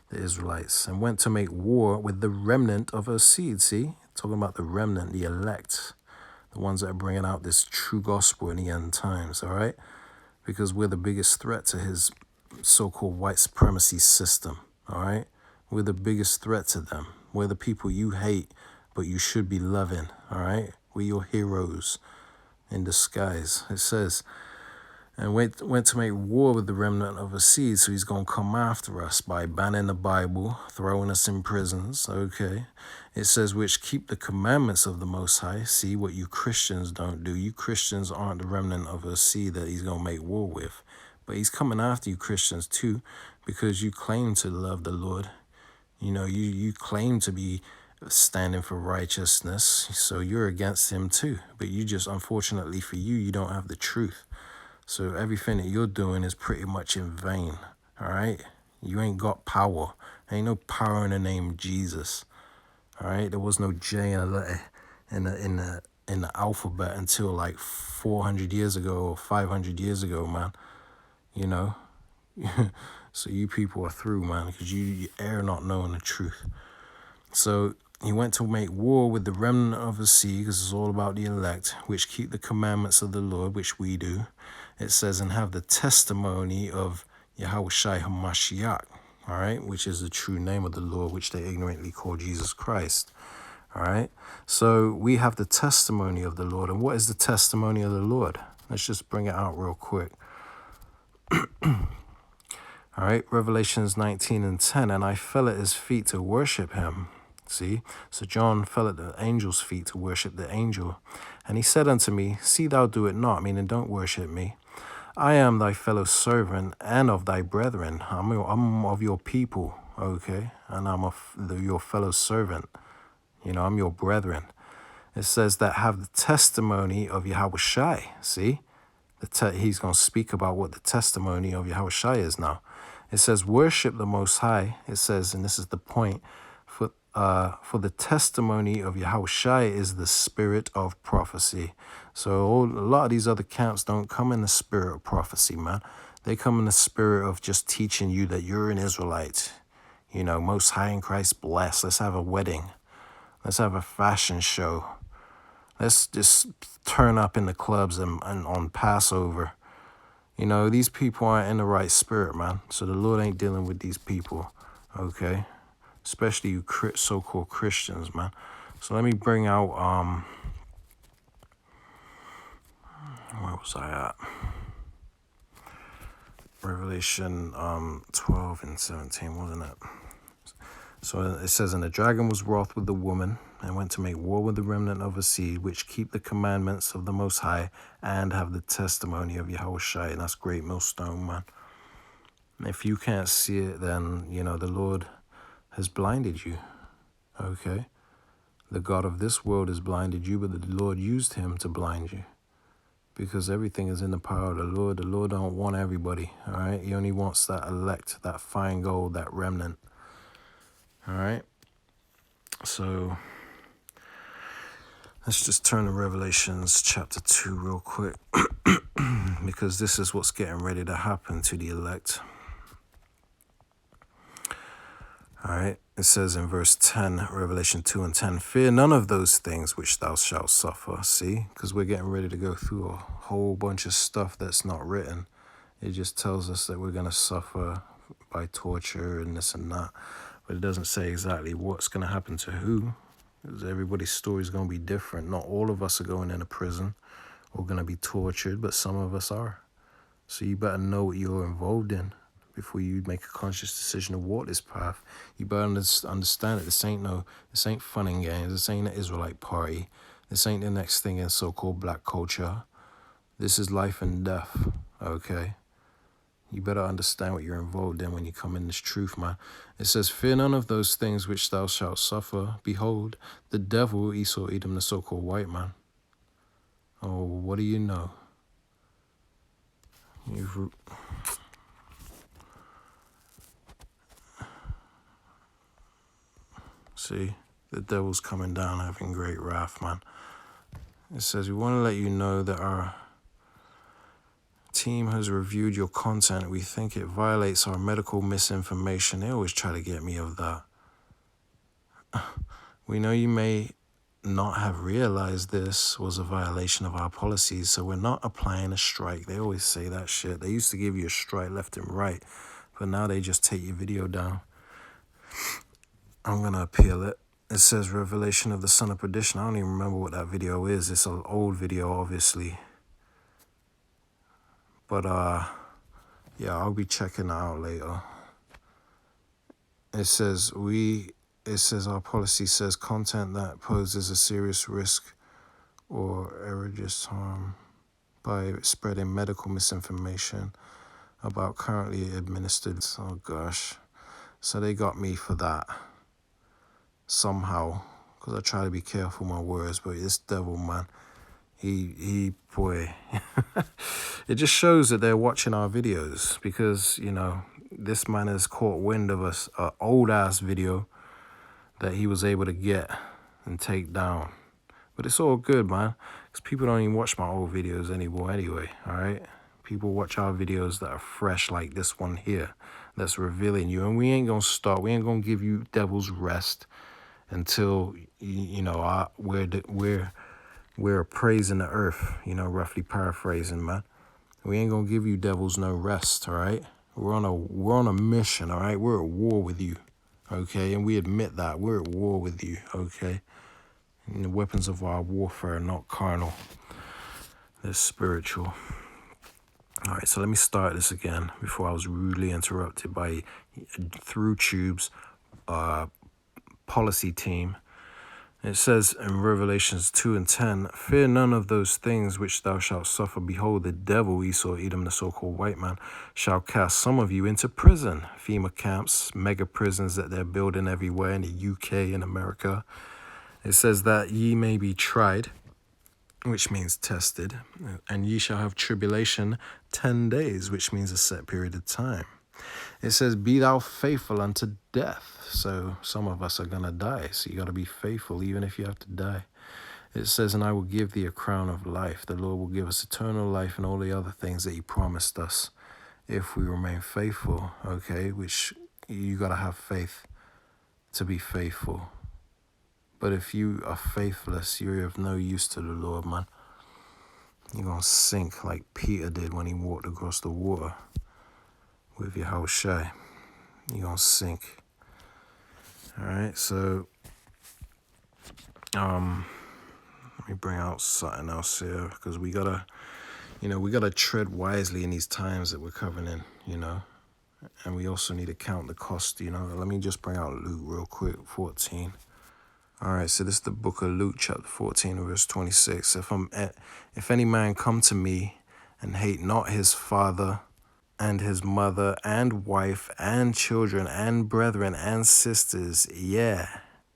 the Israelites, and went to make war with the remnant of her seed. See, talking about the remnant, the elect, the ones that are bringing out this true gospel in the end times, all right? Because we're the biggest threat to his so-called white supremacy system, all right? We're the biggest threat to them. We're the people you hate, but you should be loving, all right? We're your heroes in disguise. It says, and went to make war with the remnant of a seed, so he's going to come after us by banning the Bible, throwing us in prisons, okay? It says, which keep the commandments of the Most High. See what you Christians don't do. You Christians aren't the remnant of a seed that he's going to make war with. But he's coming after you Christians too, because you claim to love the Lord. You know, you claim to be standing for righteousness, so you're against him too. But you just, unfortunately for you, you don't have the truth. So everything that you're doing is pretty much in vain, all right? You ain't got power. Ain't no power in the name of Jesus, all right? There was no J in the alphabet until like 400 years ago or 500 years ago, man. You know? So you people are through, man, because you err not knowing the truth. So he went to make war with the remnant of the sea, because it's all about the elect, which keep the commandments of the Lord, which we do. It says, and have the testimony of Yahushua HaMashiach, all right, which is the true name of the Lord, which they ignorantly call Jesus Christ, All right. So we have the testimony of the Lord. And what is the testimony of the Lord? Let's just bring it out real quick. All right. Revelations 19:10. And I fell at his feet to worship him. See? So John fell at the angel's feet to worship the angel. And he said unto me, see thou do it not, meaning don't worship me. I am thy fellow servant and of thy brethren. I'm of your people, okay? And I'm your fellow servant. You know, I'm your brethren. It says that have the testimony of Yahushai. See? He's going to speak about what the testimony of Yahushai is now. It says, worship the Most High. It says, and this is the point, for the testimony of Yahushai is the spirit of prophecy. So a lot of these other camps don't come in the spirit of prophecy, man. They come in the spirit of just teaching you that you're an Israelite. You know, Most High in Christ blessed. Let's have a wedding. Let's have a fashion show. Let's just turn up in the clubs and on Passover. You know, these people aren't in the right spirit, man. So the Lord ain't dealing with these people, okay? Especially you so-called Christians, man. So let me bring out, where was I at? Revelation 12 and 17, wasn't it? So it says, and the dragon was wroth with the woman, and went to make war with the remnant of her seed, which keep the commandments of the Most High, and have the testimony of Yahushua. And that's great millstone, man. And if you can't see it, then, you know, the Lord has blinded you, okay? The God of this world has blinded you, but the Lord used him to blind you. Because everything is in the power of the Lord. The Lord don't want everybody, all right? He only wants that elect, that fine gold, that remnant, all right? So let's just turn to Revelations chapter 2 real quick. Because this is what's getting ready to happen to the elect. All right, it says in verse 10, Revelation 2 and 10, fear none of those things which thou shalt suffer. See, because we're getting ready to go through a whole bunch of stuff that's not written. It just tells us that we're going to suffer by torture and this and that. But it doesn't say exactly what's going to happen to who. Because everybody's story is going to be different. Not all of us are going into prison or going to be tortured, but some of us are. So you better know what you're involved in before you make a conscious decision to walk this path. You better understand that this ain't fun and games. This ain't an Israelite party. This ain't the next thing in so-called black culture. This is life and death, okay? You better understand what you're involved in when you come in this truth, man. It says, fear none of those things which thou shalt suffer. Behold, the devil, Esau, Edom, the so-called white man. Oh, what do you know? See, the devil's coming down having great wrath, man. It says, we want to let you know that our team has reviewed your content. We think it violates our medical misinformation. They always try to get me of that. We know you may not have realized this was a violation of our policies, so we're not applying a strike. They always say that shit. They used to give you a strike left and right, but now they just take your video down. I'm going to appeal it. It says Revelation of the Son of Perdition. I don't even remember what that video is. It's an old video, obviously. But, yeah, I'll be checking that out later. It says our policy says content that poses a serious risk or egregious harm by spreading medical misinformation about currently administered. Oh, gosh. So they got me for that. Somehow, because I try to be careful with my words, but this devil, man, boy, it just shows that they're watching our videos because, you know, this man has caught wind of us, an old-ass video that he was able to get and take down. But it's all good, man, because people don't even watch my old videos anymore anyway, all right? People watch our videos that are fresh like this one here that's revealing you, and we ain't going to stop. We ain't going to give you devil's rest until, you know, we're praising the earth, you know, roughly paraphrasing, man. We ain't gonna give you devils no rest, all right? We're on a mission, all right? We're at war with you, okay? And we admit that. We're at war with you, okay? And the weapons of our warfare are not carnal, they're spiritual. All right, so let me start this again before I was rudely interrupted by Through Tube's policy team. It says in Revelations 2:10, fear none of those things which thou shalt suffer. Behold, the devil, Esau, Edom, the so-called white man, shall cast some of you into prison. FEMA camps, mega prisons that they're building everywhere in the UK and America. It says that ye may be tried, which means tested, and ye shall have tribulation 10 days, which means a set period of time. It says, be thou faithful unto death. So some of us are going to die. So you got to be faithful even if you have to die. It says, and I will give thee a crown of life. The Lord will give us eternal life and all the other things that he promised us if we remain faithful, okay? Which you got to have faith to be faithful. But if you are faithless, you're of no use to the Lord, man. You're going to sink like Peter did when he walked across the water with your house shy. You're going to sink. All right, so let me bring out something else here, because we got to tread wisely in these times that we're covering in, and we also need to count the cost, Let me just bring out Luke real quick, 14. All right, so this is the book of Luke, chapter 14, verse 26. If any man come to me and hate not his father and his mother and wife and children and brethren and sisters,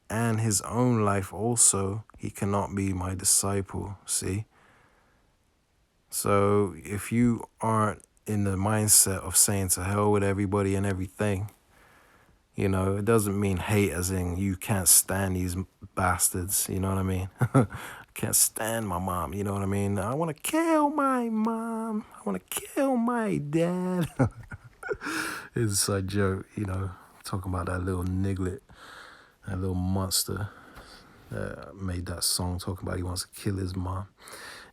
and his own life also, he cannot be my disciple. See? So if you aren't in the mindset of saying to hell with everybody and everything, it doesn't mean hate as in you can't stand these bastards, you know what I mean? Can't stand my mom, you know what I mean? I want to kill my mom. I want to kill my dad. Inside joke, talking about that little niglet, that little monster that made that song talking about he wants to kill his mom.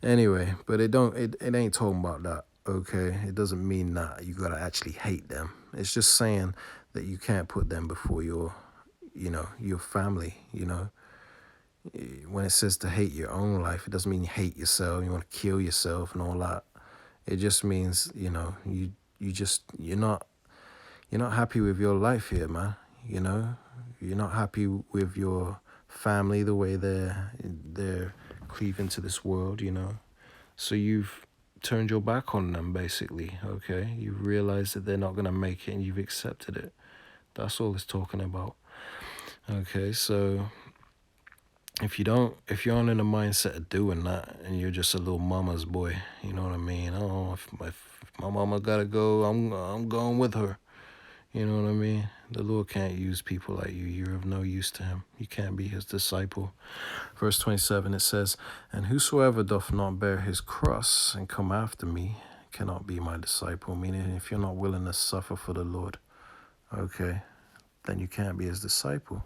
Anyway, but it ain't talking about that, okay? It doesn't mean that you gotta actually hate them. It's just saying that you can't put them before your family, When it says to hate your own life, it doesn't mean you hate yourself, you want to kill yourself and all that. It just means, you're not happy with your life here, man. You're not happy with your family, the way they're cleaving to this world, So you've turned your back on them, basically, okay? You've realized that they're not going to make it and you've accepted it. That's all it's talking about. Okay, so if you aren't in the mindset of doing that and you're just a little mama's boy, you know what I mean? Oh, if my mama gotta go, I'm going with her. You know what I mean? The Lord can't use people like you. You're of no use to him. You can't be his disciple. Verse 27, it says, and whosoever doth not bear his cross and come after me cannot be my disciple. Meaning, if you're not willing to suffer for the Lord, okay, then you can't be his disciple.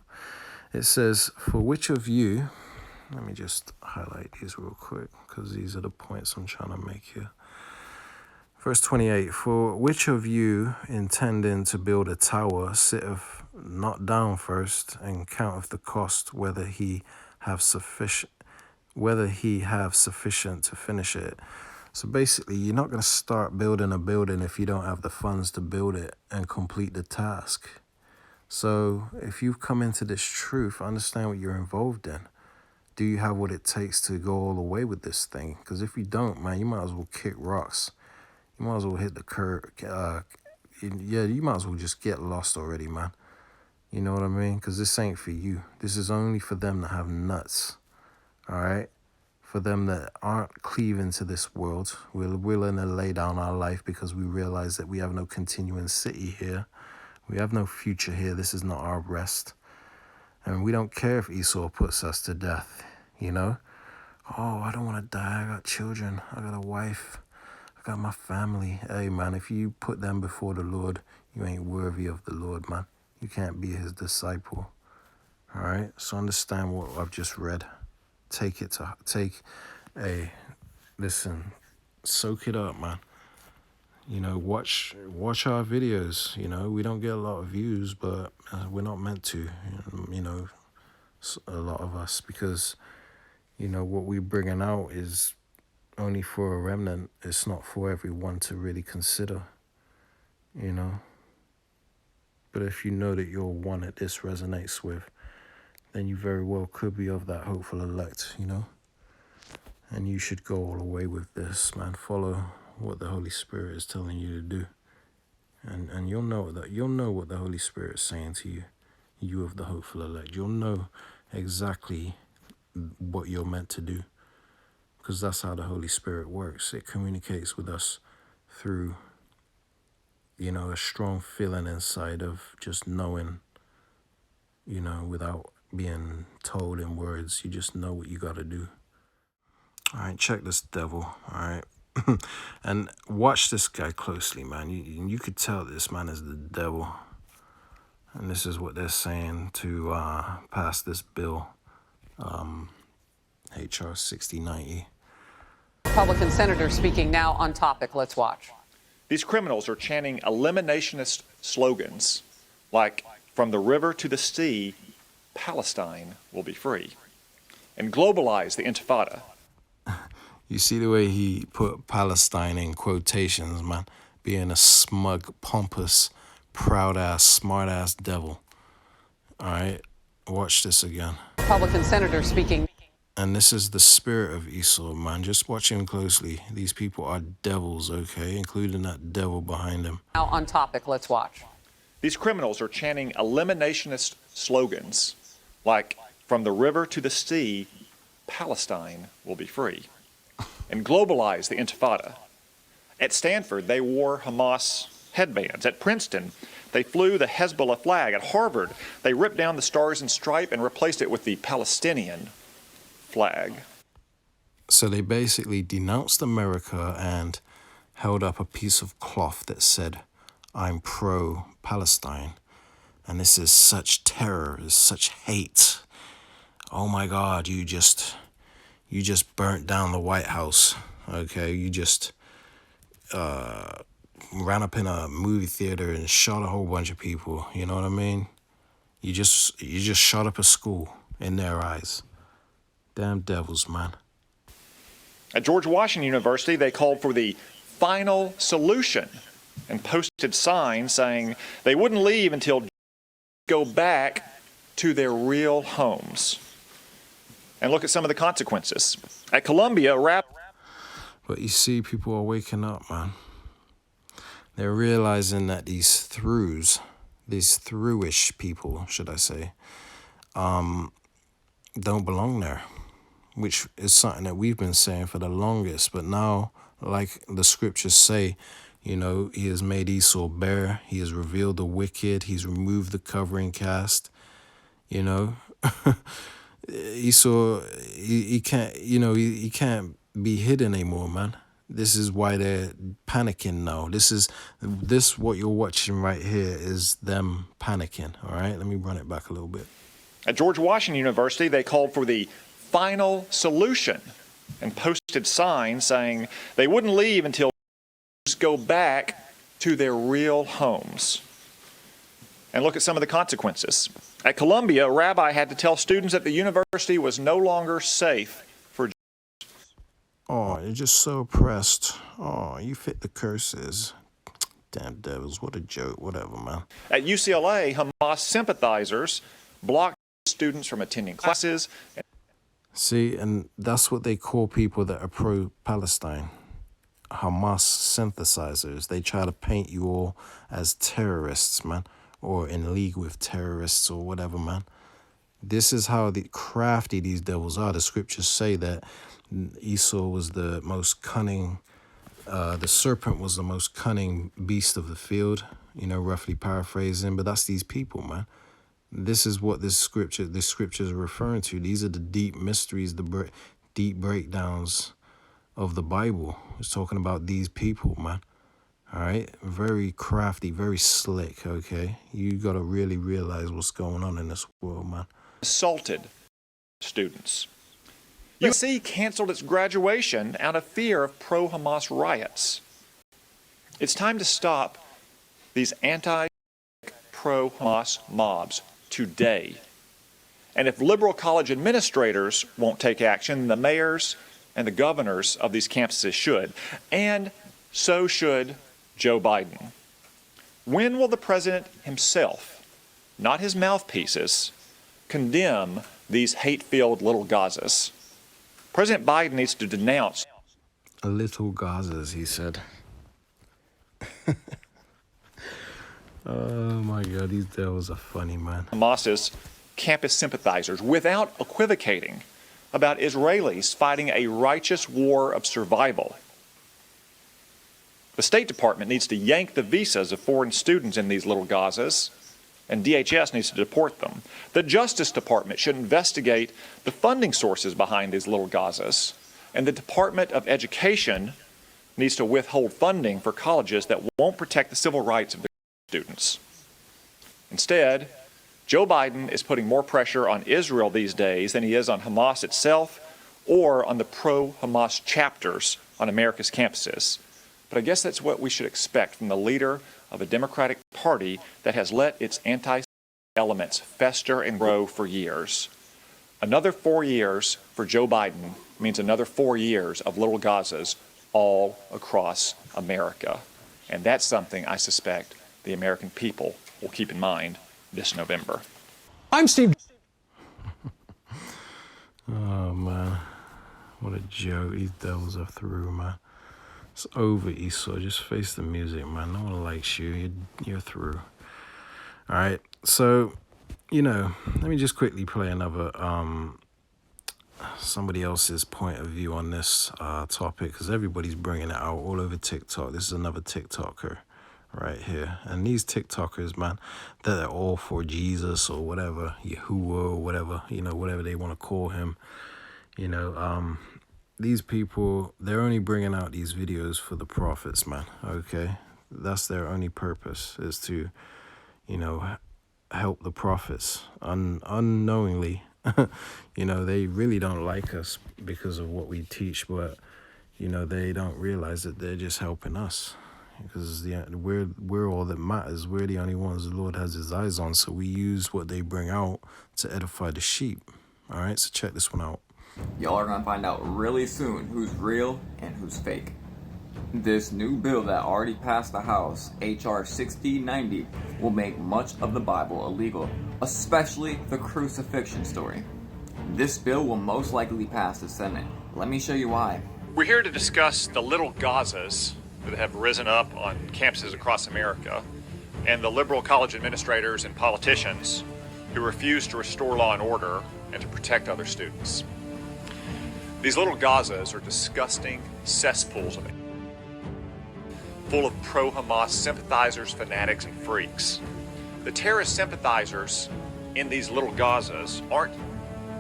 It says, for which of you, let me just highlight these real quick, because these are the points I'm trying to make here. Verse 28, for which of you intending to build a tower sitteth not down first and counteth the cost, whether he have sufficient to finish it. So basically, you're not going to start building a building if you don't have the funds to build it and complete the task. So if you've come into this truth, understand what you're involved in. Do you have what it takes to go all the way with this thing? Because if you don't, man, you might as well kick rocks. You might as well hit the curb. You might as well just get lost already, man. You know what I mean? Because this ain't for you. This is only for them that have nuts. All right? For them that aren't cleaving to this world. We're willing to lay down our life because we realize that we have no continuing city here. We have no future here. This is not our rest. And we don't care if Esau puts us to death, Oh, I don't want to die. I got children. I got a wife. I got my family. Hey, man, if you put them before the Lord, you ain't worthy of the Lord, man. You can't be his disciple. All right? So understand what I've just read. Listen, soak it up, man. Watch our videos. We don't get a lot of views, but we're not meant to, a lot of us, because what we're bringing out is only for a remnant. It's not for everyone to really consider, But if you know that you're one that this resonates with, then you very well could be of that hopeful elect, And you should go all the way with this, man. Follow what the Holy Spirit is telling you to do. And you'll know what the Holy Spirit is saying to you, you of the hopeful elect. You'll know exactly what you're meant to do, because that's how the Holy Spirit works. It communicates with us through, a strong feeling inside of just knowing, without being told in words. You just know what you got to do. All right, check this devil, all right? And watch this guy closely, man. You could tell this man is the devil. And this is what they're saying to pass this bill, HR 6090. Republican senator speaking now on topic. Let's watch. These criminals are chanting eliminationist slogans like, from the river to the sea, Palestine will be free, and globalize the Intifada. You see the way he put Palestine in quotations, man, being a smug, pompous, proud-ass, smart-ass devil. All right, watch this again. Republican senator speaking. And this is the spirit of Esau, man. Just watch him closely. These people are devils, okay, including that devil behind him. Now on topic, let's watch. These criminals are chanting eliminationist slogans like, from the river to the sea, Palestine will be free, and globalize the Intifada. At Stanford, they wore Hamas headbands. At Princeton, they flew the Hezbollah flag. At Harvard, they ripped down the Stars and Stripe and replaced it with the Palestinian flag. So they basically denounced America and held up a piece of cloth that said, I'm pro-Palestine. And this is such terror, is such hate. Oh my God, you just burnt down the White House, okay? You just ran up in a movie theater and shot a whole bunch of people, you know what I mean? You just shot up a school in their eyes. Damn devils, man. At George Washington University, they called for the final solution and posted signs saying they wouldn't leave until go back to their real homes. And look at some of the consequences. At Columbia, But you see, people are waking up, man. They're realizing that these through-ish people, should I say, don't belong there, which is something that we've been saying for the longest. But now, like the scriptures say, he has made Esau bare. He has revealed the wicked. He's removed the covering cast. Esau, he can't, he can't be hidden anymore, man. This is why they're panicking now. This what you're watching right here is them panicking, all right? Let me run it back a little bit. At George Washington University, they called for the final solution and posted signs saying they wouldn't leave until go back to their real homes. And look at some of the consequences. At Columbia, a rabbi had to tell students that the university was no longer safe for Jews. Oh, you're just so oppressed. Oh, you fit the curses. Damn devils, what a joke, whatever, man. At UCLA, Hamas sympathizers blocked students from attending classes. See, and that's what they call people that are pro-Palestine. Hamas synthesizers. They try to paint you all as terrorists, man, or in league with terrorists or whatever, man. This is how crafty these devils are. The scriptures say that Esau was the most cunning, the serpent was the most cunning beast of the field, roughly paraphrasing, but that's these people, man. This is what this scripture is referring to. These are the deep mysteries, the deep breakdowns of the Bible. It's talking about these people, man. All right? Very crafty, very slick, okay? You got to really realize what's going on in this world, man. Assaulted students. USC canceled its graduation out of fear of pro-Hamas riots. It's time to stop these anti-pro-Hamas mobs today. And if liberal college administrators won't take action, the mayors and the governors of these campuses should. And so should Joe Biden. When will the president himself, not his mouthpieces, condemn these hate-filled little Gazas? President Biden needs to denounce Little Gazas, he said. Oh my God, these devils are funny, man. Hamas's campus sympathizers without equivocating about Israelis fighting a righteous war of survival. The State Department needs to yank the visas of foreign students in these little Gazas, and DHS needs to deport them. The Justice Department should investigate the funding sources behind these little Gazas, and the Department of Education needs to withhold funding for colleges that won't protect the civil rights of their students. Instead, Joe Biden is putting more pressure on Israel these days than he is on Hamas itself or on the pro-Hamas chapters on America's campuses. But I guess that's what we should expect from the leader of a Democratic Party that has let its anti-elements fester and grow for years. Another 4 years for Joe Biden means another 4 years of little Gazas all across America. And that's something I suspect the American people will keep in mind this November. I'm Steve. Oh, man. What a joke. These devils are through, man. It's over, Esau. Just face the music, man. No one likes you. You're through. All right. So, let me just quickly play another somebody else's point of view on this topic, because everybody's bringing it out all over TikTok. This is another TikToker right here. And these TikTokers, man, they're all for Jesus or whatever, Yahuwah or whatever, whatever they want to call him. These people, they're only bringing out these videos for the prophets, man, okay? That's their only purpose, is to, help the prophets unknowingly. They really don't like us because of what we teach, but, they don't realize that they're just helping us. Because we're all that matters. We're the only ones the Lord has his eyes on, so we use what they bring out to edify the sheep. All right, so check this one out. Y'all are gonna find out really soon who's real and who's fake. This new bill that already passed the House, H.R. 6090, will make much of the Bible illegal, especially the crucifixion story. This bill will most likely pass the Senate. Let me show you why. We're here to discuss the little Gazas that have risen up on campuses across America and the liberal college administrators and politicians who refuse to restore law and order and to protect other students. These little Gazas are disgusting cesspools of it, full of pro-Hamas sympathizers, fanatics, and freaks. The terrorist sympathizers in these little Gazas aren't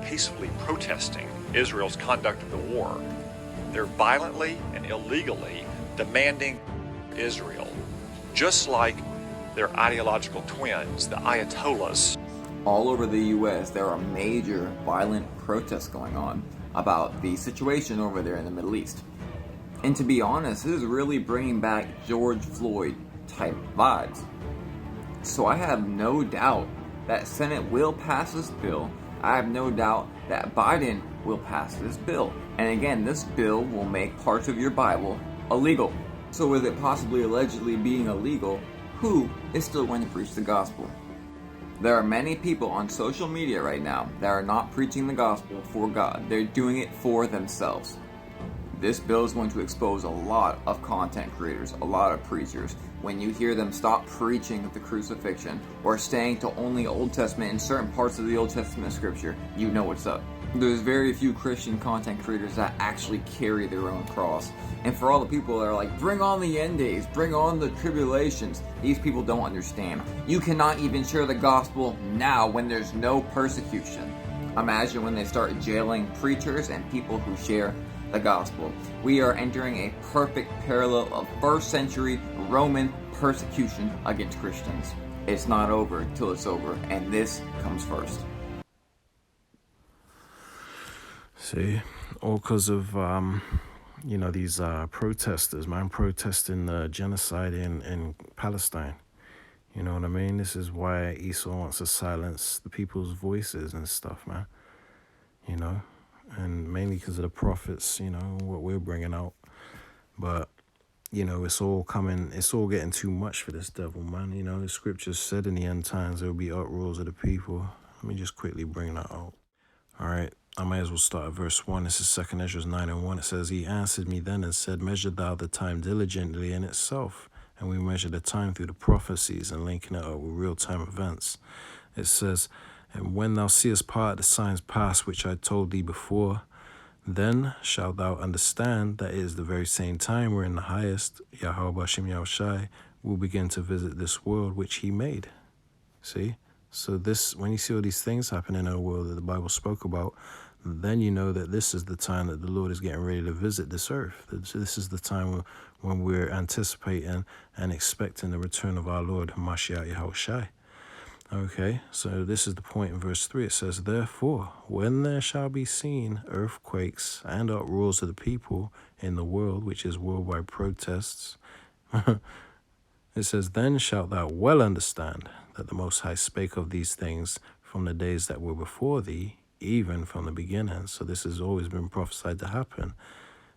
peacefully protesting Israel's conduct of the war. They're violently and illegally demanding Israel, just like their ideological twins, the Ayatollahs. All over the U.S., there are major violent protests going on about the situation over there in the Middle East. And to be honest, this is really bringing back George Floyd type vibes. So I have no doubt that Senate will pass this bill. I have no doubt that Biden will pass this bill. And again, this bill will make parts of your Bible illegal. So with it possibly allegedly being illegal, who is still going to preach the gospel? There are many people on social media right now that are not preaching the gospel for God. They're doing it for themselves. This bill is going to expose a lot of content creators, a lot of preachers. When you hear them stop preaching the crucifixion or staying to only Old Testament in certain parts of the Old Testament scripture, you know what's up. There's very few Christian content creators that actually carry their own cross. And for all the people that are like, bring on the end days, bring on the tribulations, these people don't understand. You cannot even share the gospel now when there's no persecution. Imagine when they start jailing preachers and people who share the gospel. We are entering a perfect parallel of first century Roman persecution against Christians. It's not over till it's over, and this comes first. See, all because of, these protesters, man, protesting the genocide in Palestine. You know what I mean? This is why Esau wants to silence the people's voices and stuff, man. You know, and mainly because of the prophets, you know, what we're bringing out. But, you know, it's all getting too much for this devil, man. You know, the scriptures said in the end times there will be uproars of the people. Let me just quickly bring that out. All right, I might as well start at verse 1. This is 2 Ezra 9:1. It says, He answered me then and said, Measure thou the time diligently in itself. And we measure the time through the prophecies and linking it up with real-time events. It says, And when thou seest part of the signs pass which I told thee before, then shalt thou understand that it is the very same time wherein the highest, Yahweh Hashem Yahushai, will begin to visit this world which he made. See? So this, when you see all these things happening in a world that the Bible spoke about, then you know that this is the time that the Lord is getting ready to visit this earth. This is the time when we're anticipating and expecting the return of our Lord, Mashiach Yahushai. Okay, so this is the point in verse 3. It says, Therefore, when there shall be seen earthquakes and uproars of the people in the world, which is worldwide protests, it says, Then shalt thou well understand that the Most High spake of these things from the days that were before thee, even from the beginning. So this has always been prophesied to happen.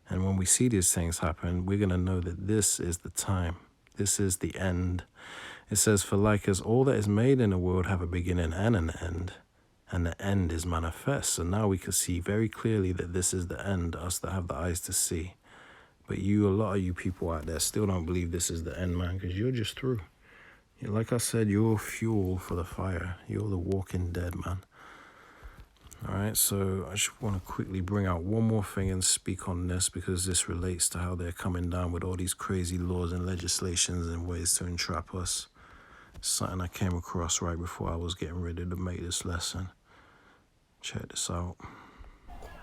And when we see these things happen, we're going to know that this is the time. This is the end. It says, For like as all that is made in the world have a beginning and an end, and the end is manifest. So now we can see very clearly that this is the end, us that have the eyes to see. But a lot of you people out there still don't believe this is the end, man, because you're just through. Like I said, you're fuel for the fire. You're the walking dead, man. All right, so I just want to quickly bring out one more thing and speak on this because this relates to how they're coming down with all these crazy laws and legislations and ways to entrap us. Something I came across right before I was getting ready to make this lesson. Check this out.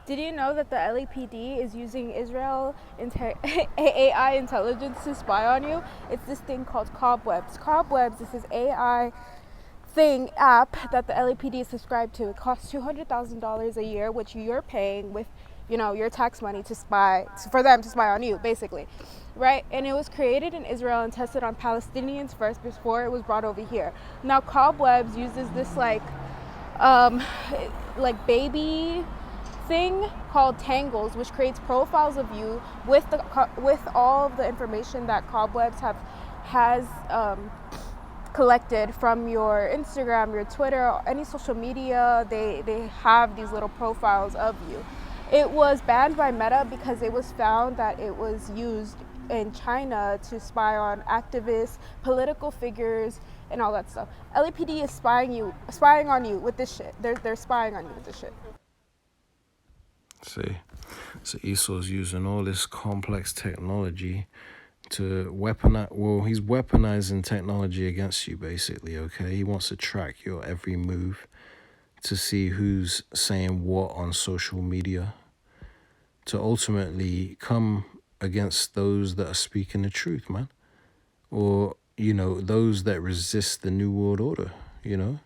Did you know that the LAPD is using Israel AI intelligence to spy on you? It's this thing called Cobwebs. Cobwebs is this AI app that the LAPD is subscribed to. It costs $200,000 a year, which you're paying with, your tax money for them to spy on you, basically, right? And it was created in Israel and tested on Palestinians first before it was brought over here. Now, Cobwebs uses this like baby thing called Tangles, which creates profiles of you with all of the information that Cobwebs has collected from your Instagram, your Twitter, any social media. They have these little profiles of you. It was banned by Meta because it was found that it was used in China to spy on activists, political figures, and all that stuff. LAPD is spying on you with this shit. They're spying on you with this shit. See, so Esau's using all this complex technology to weaponize. Well, he's weaponizing technology against you, basically. Okay, he wants to track your every move to see who's saying what on social media, to ultimately come against those that are speaking the truth, man, or those that resist the New World Order. The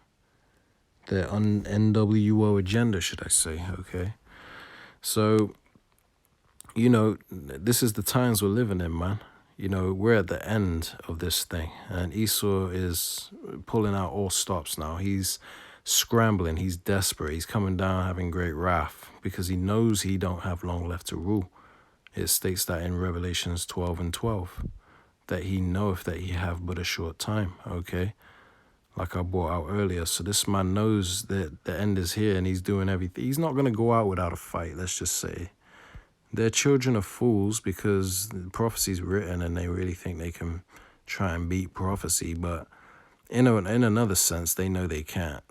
NWO agenda, should I say? Okay. So, this is the times we're living in, man. We're at the end of this thing. And Esau is pulling out all stops now. He's scrambling. He's desperate. He's coming down having great wrath because he knows he don't have long left to rule. It states that in Revelations 12:12, that he knoweth that he have but a short time, okay? Like I brought out earlier. So this man knows that the end is here and he's doing everything. He's not going to go out without a fight, let's just say. They're children of fools because the prophecy's written and they really think they can try and beat prophecy. But in another sense, they know they can't.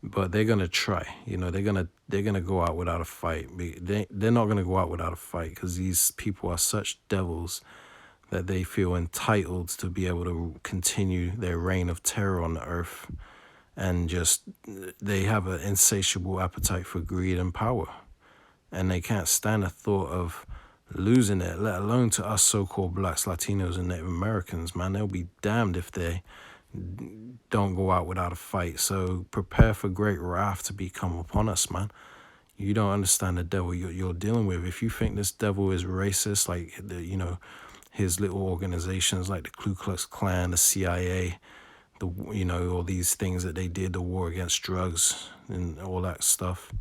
But they're going to try. They're going to go out without a fight. They're not going to go out without a fight because these people are such devils that they feel entitled to be able to continue their reign of terror on the earth, and they have an insatiable appetite for greed and power, and they can't stand the thought of losing it, let alone to us so-called blacks, Latinos, and Native Americans, man. They'll be damned if they don't go out without a fight. So prepare for great wrath to become upon us, man. You don't understand the devil you're dealing with. If you think this devil is racist, like his little organizations like the Ku Klux Klan, the CIA, all these things that they did, the war against drugs and all that stuff,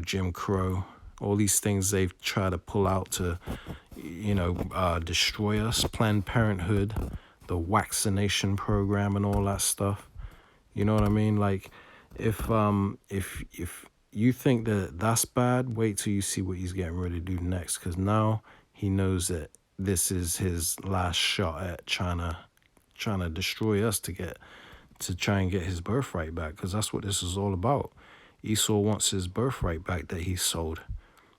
Jim Crow, all these things they've tried to pull out to, destroy us, Planned Parenthood, the vaccination program and all that stuff. You know what I mean? Like, if you think that that's bad, wait till you see what he's getting ready to do next, because now he knows that this is his last shot at trying to destroy us to try and get his birthright back, because that's what this is all about. Esau wants his birthright back that he sold.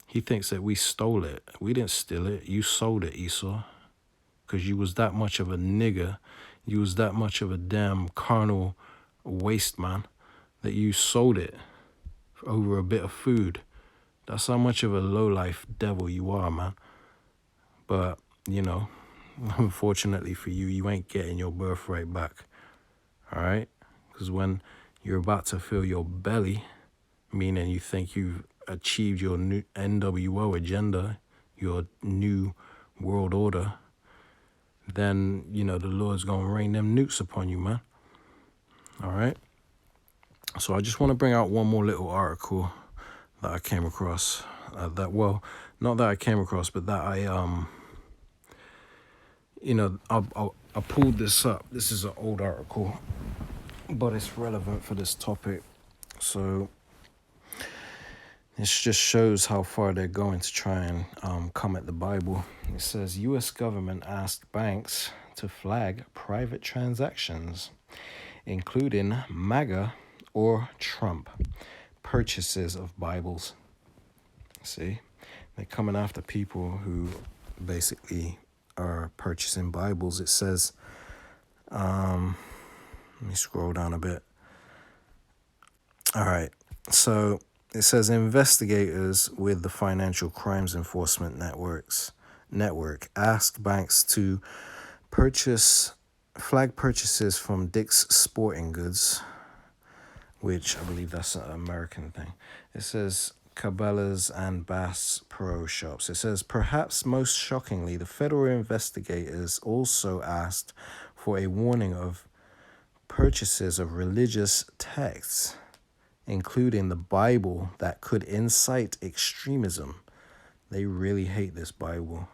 He thinks that we stole it. We didn't steal it. You sold it, Esau, because you was that much of a nigger. You was that much of a damn carnal waste man that you sold it over a bit of food. That's how much of a lowlife devil you are, man. But, unfortunately for you, you ain't getting your birthright back. All right? Because when you're about to fill your belly, meaning you think you've achieved your new NWO agenda, your new world order, then, the Lord's going to rain them nukes upon you, man. All right? So I just want to bring out one more little article that I came across. Not that I came across, but that I pulled this up. This is an old article, but it's relevant for this topic. So this just shows how far they're going to try and come at the Bible. It says, U.S. government asked banks to flag private transactions, including MAGA or Trump purchases of Bibles. See, they're coming after people who basically are purchasing Bibles. It says, let me scroll down a bit. All right, so it says investigators with the Financial Crimes Enforcement Network asked banks to flag purchases from Dick's Sporting Goods, which I believe that's an American thing. It says Cabela's and Bass Pro Shops. It says, perhaps most shockingly, the federal investigators also asked for a warning of purchases of religious texts, including the Bible, that could incite extremism. They really hate this Bible.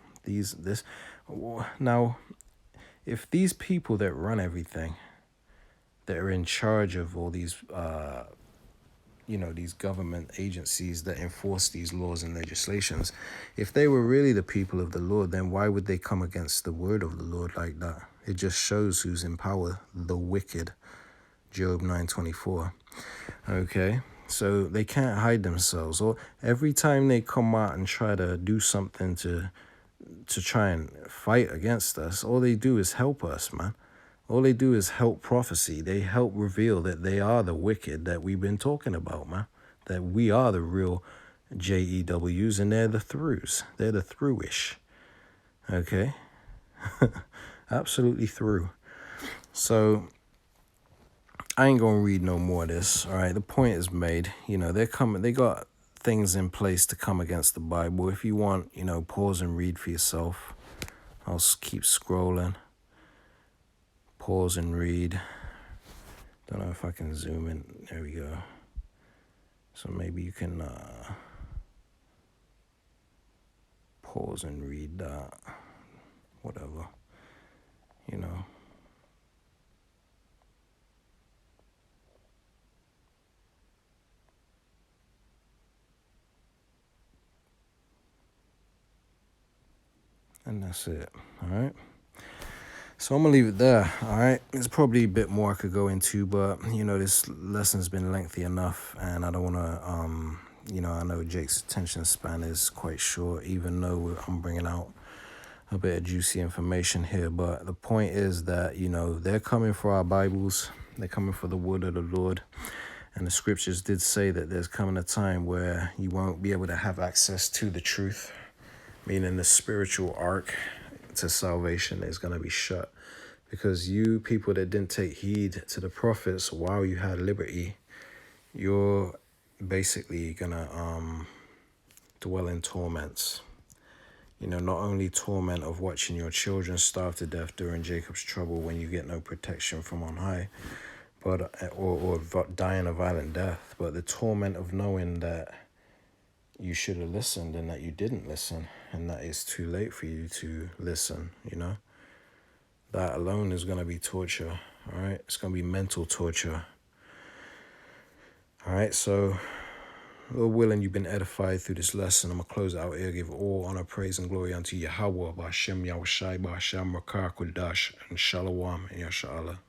Now, if these people that run everything, that are in charge of all these, these government agencies that enforce these laws and legislations, if they were really the people of the Lord, then why would they come against the word of the Lord like that? It just shows who's in power, the wicked. Job 9:24. Okay, so they can't hide themselves. Or every time they come out and try to do something to try and fight against us, all they do is help us, man. All they do is help prophecy. They help reveal that they are the wicked that we've been talking about, man. That we are the real JEWs and they're the throughs. They're the through-ish. Okay? Absolutely through. So I ain't gonna read no more of this. All right, the point is made. They're coming. They got things in place to come against the Bible. If you want, pause and read for yourself. I'll keep scrolling. Pause and read. Don't know if I can zoom in. There we go. So maybe you can pause and read that. Whatever. And that's it. All right. So I'm going to leave it there, all right? There's probably a bit more I could go into, but, this lesson's been lengthy enough, and I don't want to, I know Jake's attention span is quite short, even though I'm bringing out a bit of juicy information here, but the point is that, they're coming for our Bibles, they're coming for the word of the Lord, and the scriptures did say that there's coming a time where you won't be able to have access to the truth, meaning the spiritual ark to salvation is going to be shut, because you people that didn't take heed to the prophets while you had liberty, you're basically going to dwell in torments. You know, not only torment of watching your children starve to death during Jacob's trouble when you get no protection from on high, but or dying a violent death, but the torment of knowing that you should have listened and that you didn't listen, and that it's too late for you to listen, you know? That alone is going to be torture, all right? It's going to be mental torture. All right, so, Lord willing, you've been edified through this lesson. I'm going to close it out here. Give all honor, praise, and glory unto Yahweh, Ba'ashem, Yahushai, Ba'ashem, Rakar, Kodash, and Shalom, and Yasha'Allah.